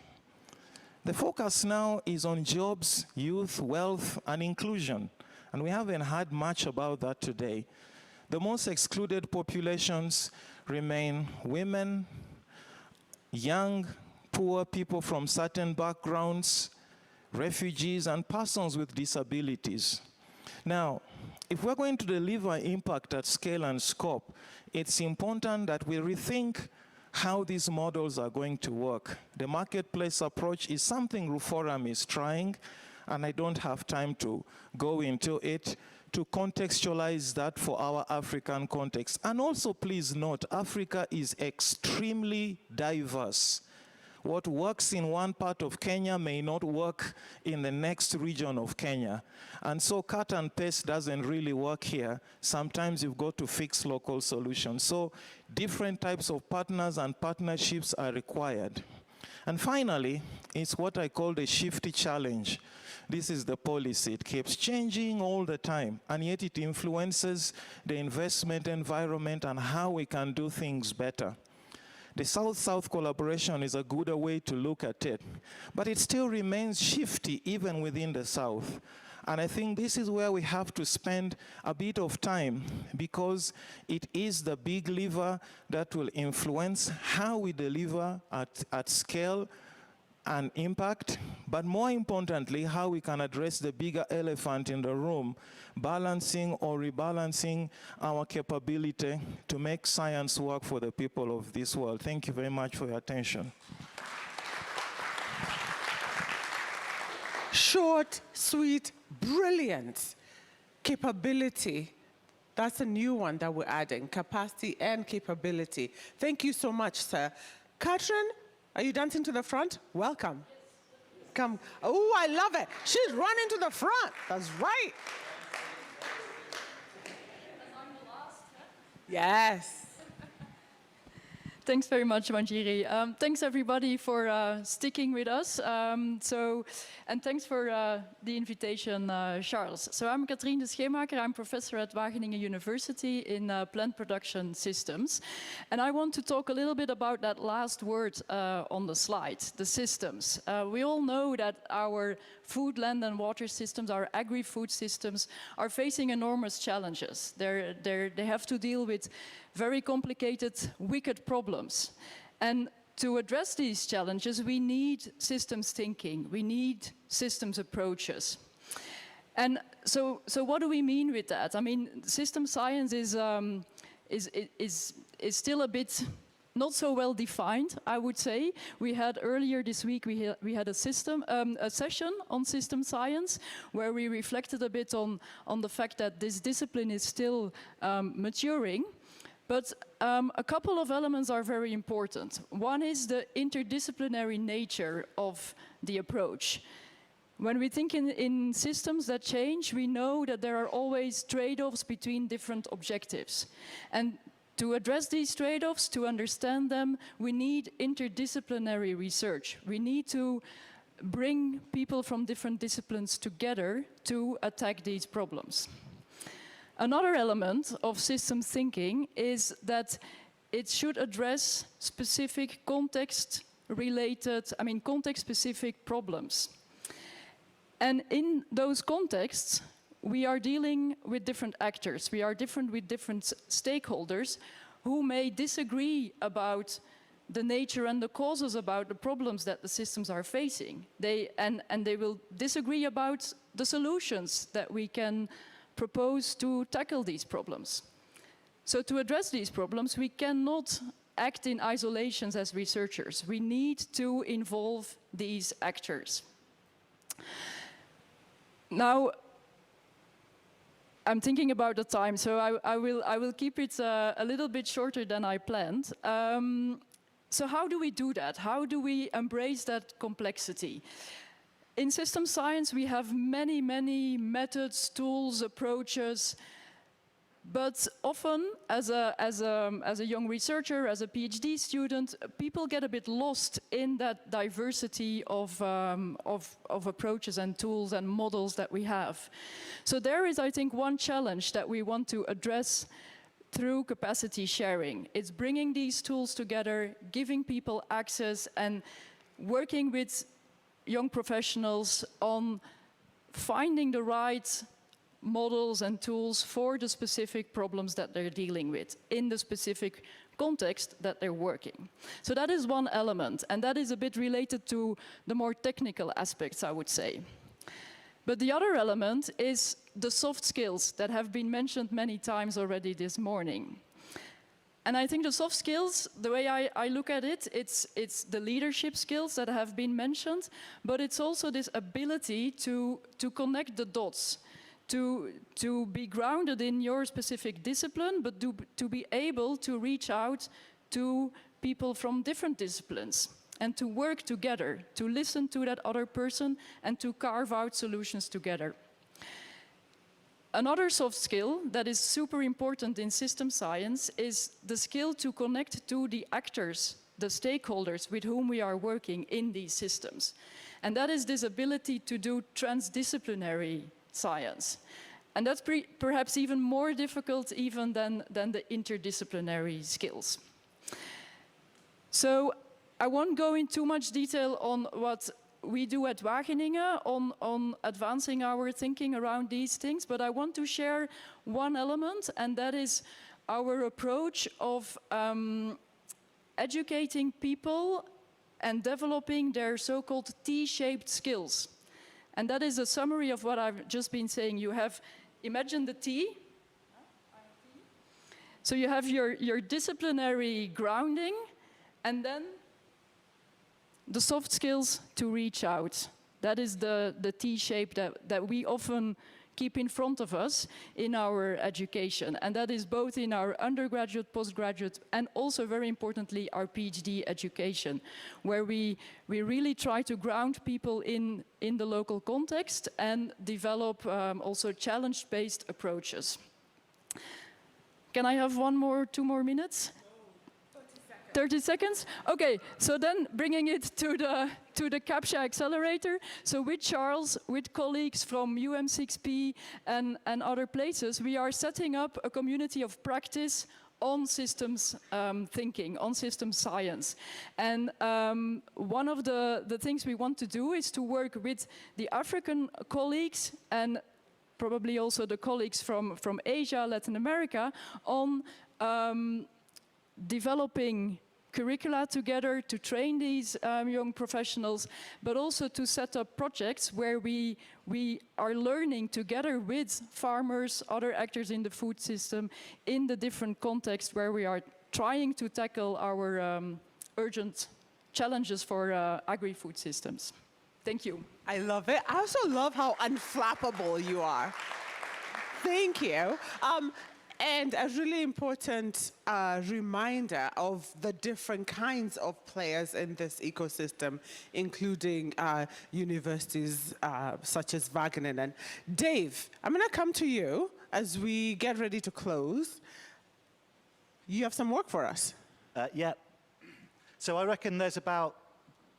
Speaker 15: The focus now is on jobs, youth, wealth, and inclusion. And we haven't heard much about that today. The most excluded populations remain women, young, poor people from certain backgrounds, refugees, and persons with disabilities. Now, if we're going to deliver impact at scale and scope, it's important that we rethink how these models are going to work. The marketplace approach is something Ruforum is trying, and I don't have time to go into it, to contextualize that for our African context. And also, please note, Africa is extremely diverse. What works in one part of Kenya may not work in the next region of Kenya. And so cut and paste doesn't really work here. Sometimes you've got to fix local solutions. So different types of partners and partnerships are required. And finally, it's what I call the shifty challenge. This is the policy. It keeps changing all the time, and yet it influences the investment environment and how we can do things better. The South-South collaboration is a good way to look at it, but it still remains shifty even within the South. And I think this is where we have to spend a bit of time, because it is the big lever that will influence how we deliver at scale and impact, but more importantly, how we can address the bigger elephant in the room, balancing or rebalancing our capability to make science work for the people of this world. Thank you very much for your attention.
Speaker 1: Short, sweet, brilliant. Capability. That's a new one that we're adding, capacity and capability. Thank you so much, sir. Katrin, are you dancing to the front? Welcome. Come. Oh, I love it. She's running to the front. That's right. Yes.
Speaker 16: Thanks very much, Wanjiri. Thanks everybody for sticking with us. And thanks for the invitation, Charles. So I'm Katrien de Scheemaker. I'm professor at Wageningen University in plant production systems. And I want to talk a little bit about that last word on the slide, the systems. We all know that our food, land and water systems, our agri-food systems are facing enormous challenges. They have to deal with very complicated, wicked problems. And to address these challenges, we need systems thinking. We need systems approaches. And so what do we mean with that? I mean, system science is still a bit not so well defined, I would say. We had earlier this week, we had a session on system science, where we reflected a bit on the fact that this discipline is still maturing. But a couple of elements are very important. One is the interdisciplinary nature of the approach. When we think in systems that change, we know that there are always trade-offs between different objectives. And to address these trade-offs, to understand them, we need interdisciplinary research. We need to bring people from different disciplines together to attack these problems. Another element of systems thinking is that it should address specific context-specific problems. And in those contexts, we are dealing with different actors. We are with different stakeholders who may disagree about the nature and the causes about the problems that the systems are facing. They will disagree about the solutions that we can propose to tackle these problems. So to address these problems, we cannot act in isolation as researchers. We need to involve these actors. Now, I'm thinking about the time, so I will keep it a little bit shorter than I planned. So how do we do that? How do we embrace that complexity? In system science, we have many, many methods, tools, approaches, but often, as a young researcher, as a PhD student, people get a bit lost in that diversity of approaches and tools and models that we have. So there is, I think, one challenge that we want to address through capacity sharing. It's bringing these tools together, giving people access, and working with young professionals on finding the right models and tools for the specific problems that they're dealing with in the specific context that they're working. So that is one element, and that is a bit related to the more technical aspects, I would say. But the other element is the soft skills that have been mentioned many times already this morning. And I think the soft skills, the way I look at it, it's the leadership skills that have been mentioned, but it's also this ability to connect the dots, to be grounded in your specific discipline, but to be able to reach out to people from different disciplines and to work together, to listen to that other person and to carve out solutions together. Another soft skill that is super important in system science is the skill to connect to the actors, the stakeholders with whom we are working in these systems. And that is this ability to do transdisciplinary science. And that's perhaps even more difficult even than the interdisciplinary skills. So I won't go into too much detail on what we do at Wageningen on advancing our thinking around these things, but I want to share one element, and that is our approach of educating people and developing their so-called T-shaped skills. And that is a summary of what I've just been saying. You have, imagine the T. So you have your disciplinary grounding, and then the soft skills to reach out. That is the T-shape that we often keep in front of us in our education. And that is both in our undergraduate, postgraduate, and also very importantly, our PhD education, where we really try to ground people in the local context and develop also challenge-based approaches. Can I have two more minutes? 30 seconds? Okay, so then bringing it to the CapSha Accelerator. So with Charles, with colleagues from UM6P and other places, we are setting up a community of practice on systems thinking, on systems science. And one of the things we want to do is to work with the African colleagues and probably also the colleagues from Asia, Latin America, on developing curricula together to train these young professionals, but also to set up projects where we are learning together with farmers, other actors in the food system, in the different contexts where we are trying to tackle our urgent challenges for agri-food systems. Thank you.
Speaker 1: I love it. I also love how unflappable you are. Thank you. And a really important reminder of the different kinds of players in this ecosystem, including universities such as Wageningen. Dave, I'm going to come to you as we get ready to close. You have some work for us.
Speaker 4: Yeah. So I reckon there's about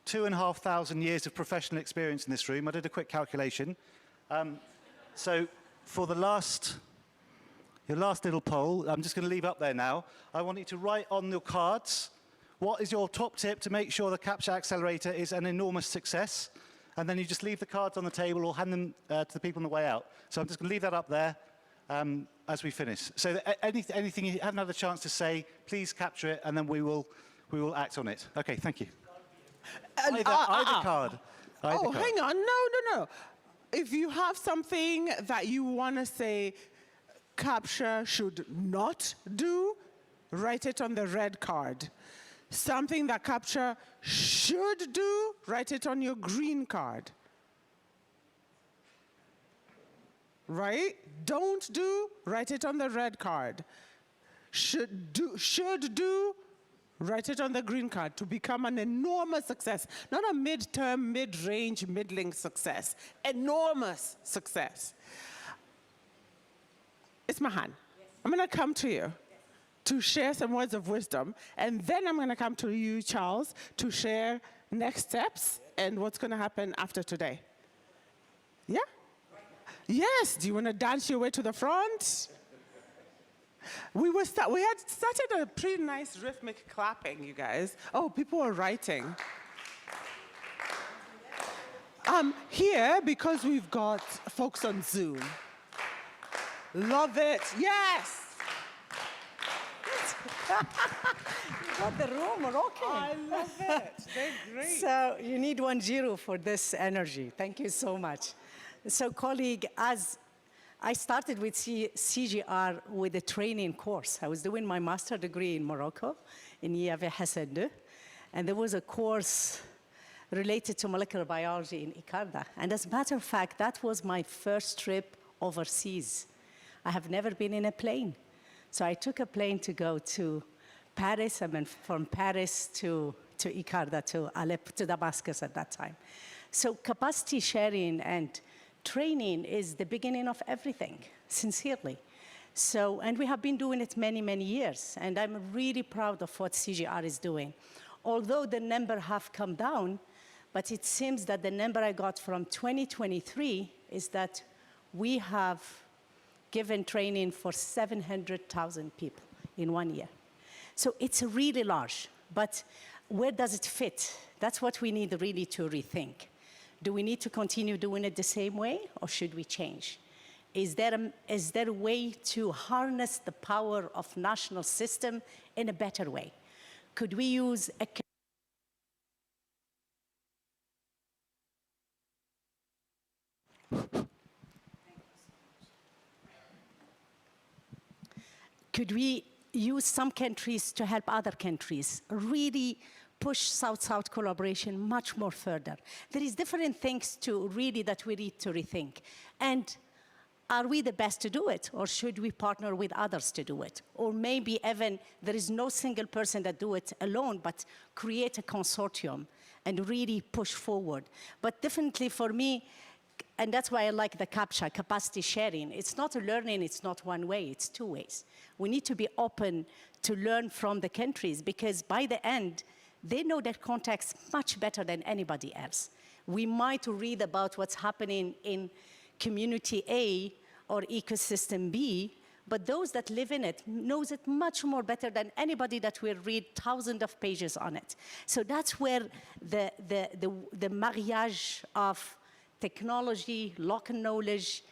Speaker 4: 2,500 years of professional experience in this room. I did a quick calculation. So for your last little poll, I'm just going to leave up there now. I want you to write on your cards, what is your top tip to make sure the CapSha Accelerator is an enormous success? And then you just leave the cards on the table or hand them to the people on the way out. So I'm just going to leave that up there as we finish. So anything you haven't had a chance to say, please capture it, and then we will act on it. OK, thank you. Either card.
Speaker 1: Hang on. No. If you have something that you want to say CapSha should not do, write it on the red card. Something that CapSha should do, write it on your green card. Right? Don't do, write it on the red card. Should do, write it on the green card to become an enormous success. Not a mid-term, mid-range, middling success. Enormous success. Ismahan, I'm going to come to you to share some words of wisdom, and then I'm going to come to you, Charles, to share next steps and what's going to happen after today. Yeah? Yes. Do you want to dance your way to the front? We had started a pretty nice rhythmic clapping, you guys. Oh, people are writing. Here, because we've got folks on Zoom. Love it. Yes.
Speaker 17: You got the room rocking.
Speaker 1: I love it. They're great.
Speaker 17: So you need 1-0 for this energy. Thank you so much. So, colleague, as I started with CGIAR with a training course. I was doing my master's degree in Morocco, in IAV Hassan II, and there was a course related to molecular biology in ICARDA. And as a matter of fact, that was my first trip overseas. I have never been in a plane. So I took a plane to go to Paris, and then from Paris to ICARDA, to Aleppo, to Damascus at that time. So capacity sharing and training is the beginning of everything, sincerely. So, and we have been doing it many, many years, and I'm really proud of what CGIAR is doing. Although the number have come down, but it seems that the number I got from 2023 is that we have given training for 700,000 people in 1 year. So it's really large, but where does it fit? That's what we need really to rethink. Do we need to continue doing it the same way, or should we change? Is there a way to harness the power of national system in a better way? Could we use a Could we use some countries to help other countries really push South-South collaboration much more further? There is different things that we need to rethink. And are we the best to do it, or should we partner with others to do it? Or maybe even there is no single person that do it alone, but create a consortium and really push forward. But definitely for me, and that's why I like the CapSha, capacity sharing. It's not a learning, it's not one way, it's two ways. We need to be open to learn from the countries, because by the end, they know their context much better than anybody else. We might read about what's happening in community A or ecosystem B, but those that live in it knows it much more better than anybody that will read thousands of pages on it. So that's where the marriage of technology, local knowledge,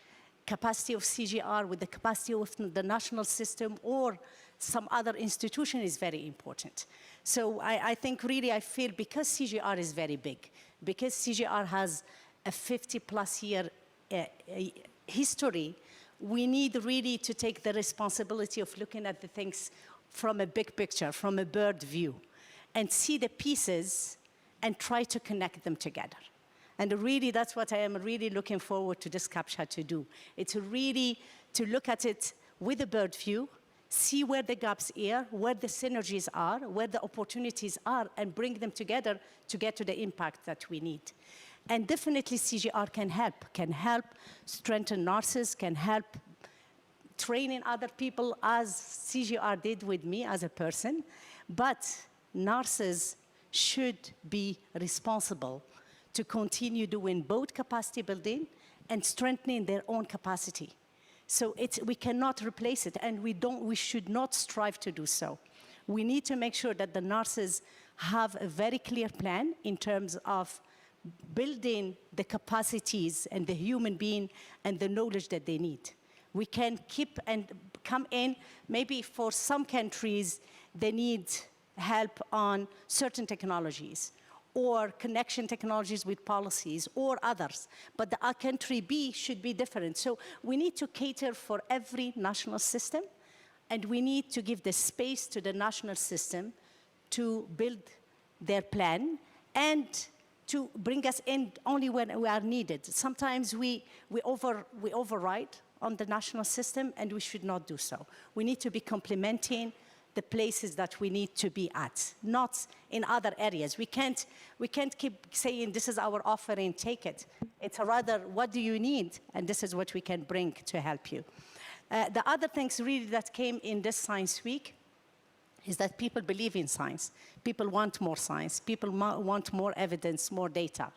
Speaker 17: capacity of CGIAR with the capacity of the national system or some other institution is very important. So I think really I feel because CGIAR is very big, because CGIAR has a 50+ year history, we need really to take the responsibility of looking at the things from a big picture, from a bird view, and see the pieces and try to connect them together. And really, that's what I am really looking forward to this CapSha to do. It's really to look at it with a bird view, see where the gaps are, where the synergies are, where the opportunities are, and bring them together to get to the impact that we need. And definitely CGIAR can help strengthen nurses, can help training other people as CGIAR did with me as a person. But nurses should be responsible to continue doing both capacity building and strengthening their own capacity. So we cannot replace it, and we should not strive to do so. We need to make sure that the nurses have a very clear plan in terms of building the capacities and the human being and the knowledge that they need. We can keep and come in, maybe for some countries, they need help on certain technologies or connection technologies with policies or others. But the country B should be different. So we need to cater for every national system, and we need to give the space to the national system to build their plan and to bring us in only when we are needed. Sometimes we override on the national system, and we should not do so. We need to be complementing the places that we need to be at, not in other areas. We can't keep saying, this is our offering, take it. It's rather, what do you need? And this is what we can bring to help you. The other things really that came in this Science Week is that people believe in science. People want more science. People want more evidence, more data.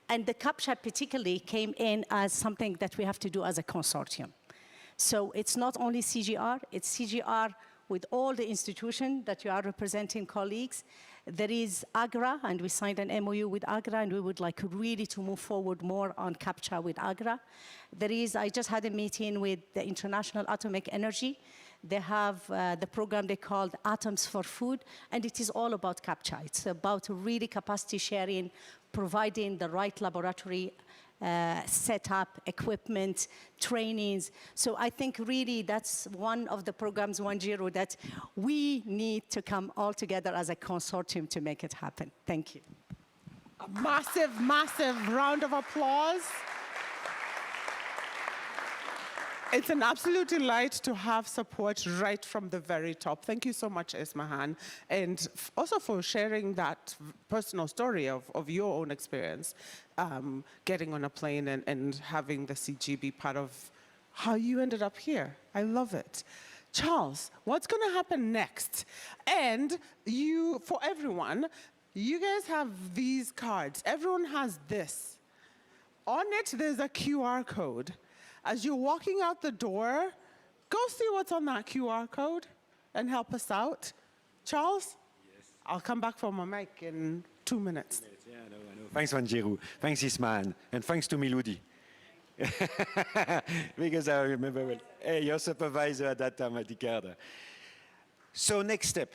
Speaker 17: And the CapSha particularly came in as something that we have to do as a consortium. So it's not only CGIAR, it's CGIAR with all the institutions that you are representing, colleagues. There is AGRA, and we signed an MOU with AGRA, and we would like really to move forward more on CapSha with AGRA. I just had a meeting with the International Atomic Energy. They have the program they called Atoms for Food, and it is all about CapSha. It's about really capacity sharing, providing the right laboratory setup, equipment, trainings. So I think really that's one of the programs, 1.0, that we need to come all together as a consortium to make it happen. Thank you.
Speaker 1: A massive, massive round of applause. It's an absolute delight to have support right from the very top. Thank you so much, Ismahan, and also for sharing that personal story of your own experience, getting on a plane and having the CG be part of how you ended up here. I love it. Charles, what's going to happen next? And for everyone, you guys have these cards. Everyone has this. On it, there's a QR code. As you're walking out the door, go see what's on that QR code and help us out. Charles? Yes. I'll come back for my mic in 2 minutes.
Speaker 3: Yeah, I know. Thanks, Wanjiru. Thanks, Isman. And thanks to Miludi. Because I remember well. Hey, your supervisor at that time at ICARDA. So next step.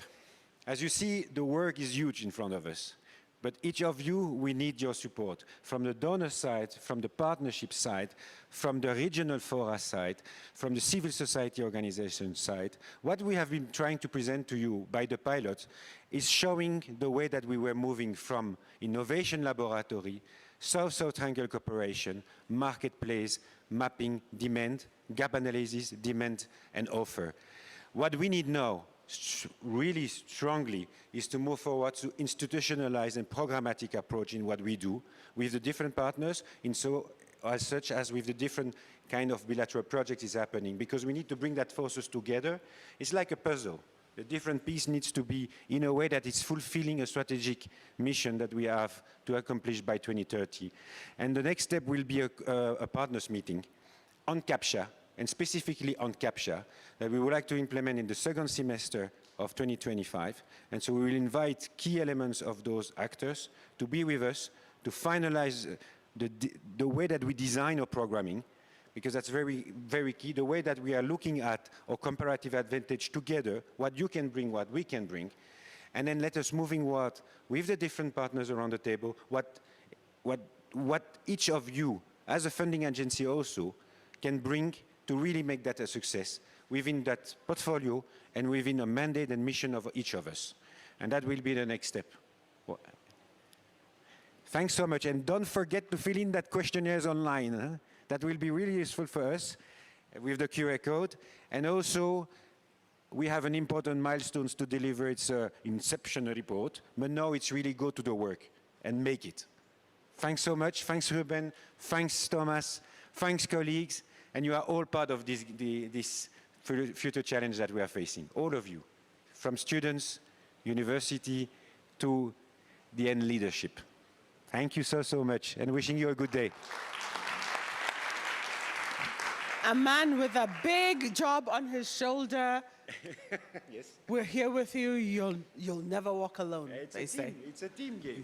Speaker 3: As you see, the work is huge in front of us. But each of you, we need your support from the donor side, from the partnership side, from the regional fora side, from the civil society organization side. What we have been trying to present to you by the pilot is showing the way that we were moving from innovation laboratory, South-South triangle cooperation, marketplace, mapping, demand, gap analysis, demand, and offer. What we need now, really strongly, is to move forward to institutionalize and programmatic approach in what we do with the different partners, as such as with the different kind of bilateral projects is happening, because we need to bring that forces together. It's like a puzzle. The different piece needs to be in a way that it's fulfilling a strategic mission that we have to accomplish by 2030. And the next step will be a partners meeting on CapSha, and specifically on CapSha, that we would like to implement in the second semester of 2025. And so we will invite key elements of those actors to be with us to finalize the way that we design our programming, because that's very, very key, the way that we are looking at our comparative advantage together, what you can bring, what we can bring, and then let us moving forward with the different partners around the table, what each of you, as a funding agency also, can bring to really make that a success within that portfolio and within a mandate and mission of each of us. And that will be the next step. Well, thanks so much. And don't forget to fill in that questionnaires online. Huh? That will be really useful for us with the QR code. And also, we have an important milestone to deliver. It's an inception report, but now it's really go to the work and make it. Thanks so much. Thanks, Ruben. Thanks, Thomas. Thanks, colleagues. And you are all part of this future challenge that we are facing, all of you, from students, university, to the end leadership. Thank you so much, and wishing you a good day.
Speaker 1: A man with a big job on his shoulder.
Speaker 3: Yes.
Speaker 1: We're here with you. You'll never walk alone, they say.
Speaker 3: It's a team game.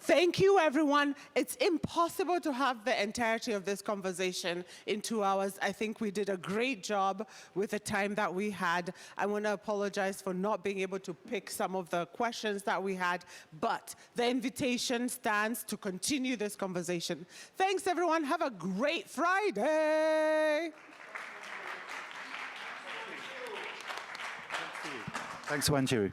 Speaker 1: Thank you, everyone. It's impossible to have the entirety of this conversation in 2 hours. I think we did a great job with the time that we had. I want to apologize for not being able to pick some of the questions that we had, but the invitation stands to continue this conversation. Thanks, everyone. Have a great Friday.
Speaker 4: Thanks, Wanjiru.